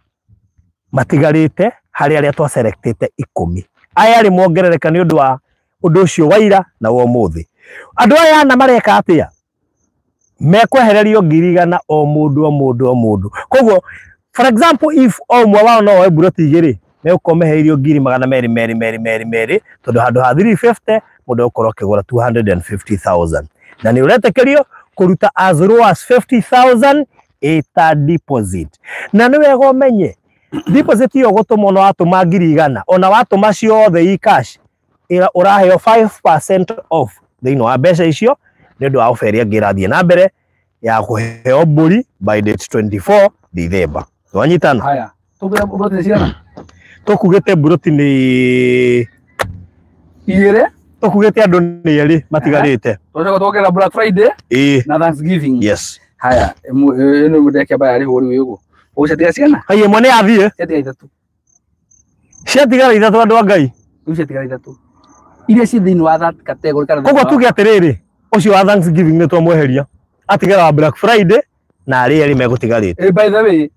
matigarite hari aria twa selectete 10 aya ri mongerereka ni undu wa undu ucio waira na wo muthi andu aya na mareka atia mekwehererio 100 o mundu koguo for example if o mwa wao no buroti 2 mekukomeheirio 200 tondu handu ha 350 mundu ukorwo kigura 250,000 na ni uretekerio kuruta as low as 50,000 eta deposit na ni wega umenye deposit yo gutuma no atuma 100 ona watuma ciothe i cash ira uraheo 5% off thiini wa mbeca icio ni ndu wa oferia ngirathie na mbere ya kuheo mburi by date 24 December twanyitana haya tugira buroti ciana tukugete buroti ni ire tukugete andu ni eri matigarite twogera Black Friday na Thanksgiving yes haya eno mudeke baya ari hori wigo ucatia ciana haye mone athie ciatia 3 ciatigara 3 andu ngai ciatigara 3 iria ci thiini wa that category kana koguo tuge atiriri ucio wa Thanksgiving ni twamweheria atigara Black Friday na ari eri megutigarite by the way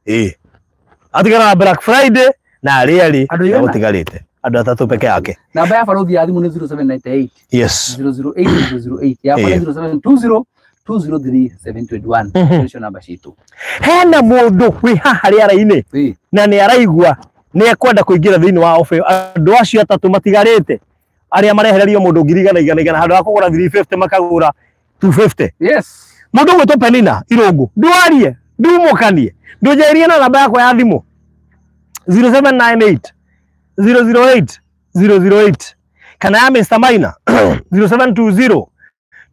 atigara Black Friday na ari eri megutigarite Andũ atatũ peke yake. Namba ya Baruthi ya thimũ nĩ 0798 Yes. 008 ya 0720 203 721. Nĩcio namba citũ. Hena mũndũ wĩ haha rĩera-inĩ na nĩ araigua nĩ ekwenda kũingĩra thĩinĩ wa ofe. Andũ acio atatũ matigarĩte arĩa marehererio mũndũ ngiri igana handũ ha kũgũra 350 makagũra 250. Yes. Mũndũ gwĩtwo Penina Irũngũ ndwarie ndumũkanie ndũnjĩrie na namba yakwa ya thimũ 0798 008 008 kana ya Mr. Maina 0720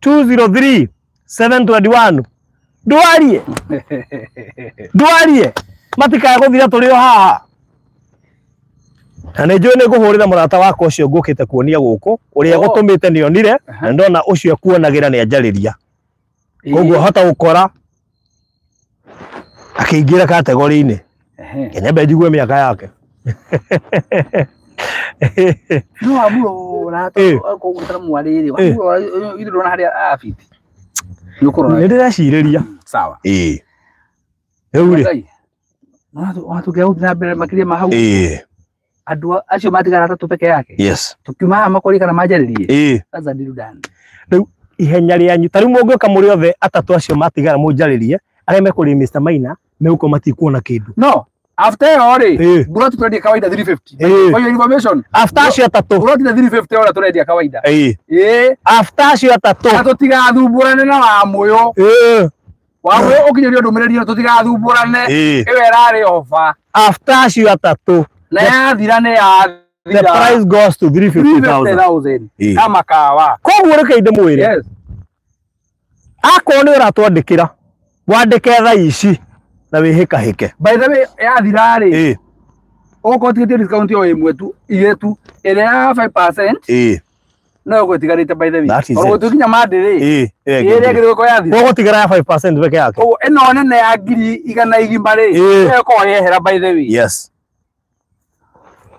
203 721. Ndwarie matikae gũthira tũrĩ o haha. Na nĩ njũĩ nĩ ngũhũrĩra mũrata wakwa ũcio ngũkĩte kuonia gũkũ ũrĩa gũtũmĩte nĩonire na ndona ũcio ekuonagĩra nĩ anjarĩria. Koguo hota gũkora akĩingĩra kategori-inĩ. Nyambe njigue mĩaka yake. No amuro na akũgũtara mwarĩrĩ wa ithuĩ na harĩa afiti. Nĩ ndĩreciria. Sawa. Rĩu rĩ. No tũkĩhũthĩra na mbere makĩria ma hau. Andũ acio matigara atatũ peke yake. Yes. Tukiuma makori kana manjarĩrie. Sasa ndiru dani. Rĩu ihenya rĩanyu tarĩ mũngĩoka mũrĩ othe atatũ acio matigara mũnjarĩrie arĩa mekũrĩ Mr. Maina megũkorwo matikuona kĩndũ. No. After all, buroti tunadia kawaida 350. For your information. After acio atatũ. Buroti na 350 ora tunadia kawaida. After acio atatũ. Na tutigathumburane na wa moyo. Wa moyo ukinyerio ndumirĩrio tutigathumburane. Ĩyo ĩrarĩ offer. After acio atatũ. Na yathirane ya the price goes to 350,000. Kama kawa. Koguo reke inde mwĩre. Yes. Akorwo nĩ ũratwandĩkĩra wandĩke thaa ici na wĩhĩkahĩke. By the way, yathira rĩ. Okorwo tigĩtie discount yo ĩmwe tu igetu ĩrĩa ya 5%. No ũgũtigarĩte by the way. Okorwo tukinya mandi rĩ. Ĩrĩa ĩgĩrĩko yathira. Ũgũtigara ya 5% peke yake. Koguo ĩno nene ya ngiri igana igima rĩ. Ĩko yehera by the way. Yes.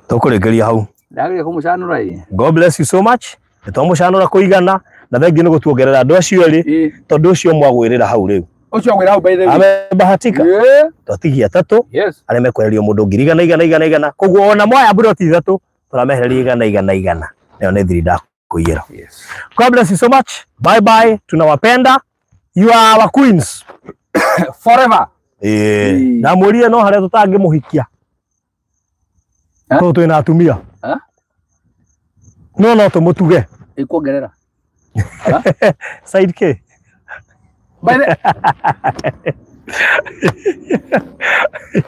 Tũkũrĩkĩria hau. Ndagĩrĩire kũmũcanũra ĩ. God bless you so much. Nĩtwamũcanũra kũigana na thengi nĩ gũtuongerera andũ acio erĩ tondũ ũcio mwagwĩrĩra hau rĩu. Ucio gwĩra hau by the way. Amebahatika. Twatigia atatũ. Yes. Arĩa mekwehererio mũndũ ngiri igana. Koguo ona moya buroti ithatũ tũramehereria igana. Nayo nĩ thiri ndakũiyĩra. Yes. God bless you so much. Bye bye. Tunawapenda. You are our queens. Forever. Na mũrie no harĩa tũtangĩmũhikia. Tondũ twĩna atumia. No tũmũtuge. Ĩkuongerera. Side K. By the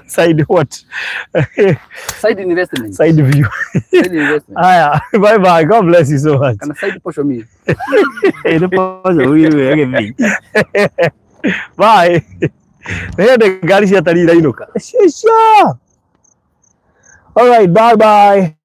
side what? Side investment. Side view. Side investment. Aya, bye bye. God bless you so much. Kana side posho mimi. Ile posho wewe yake. Bye. Nende gari cia tarira inuka. Shisha. All right, bye bye.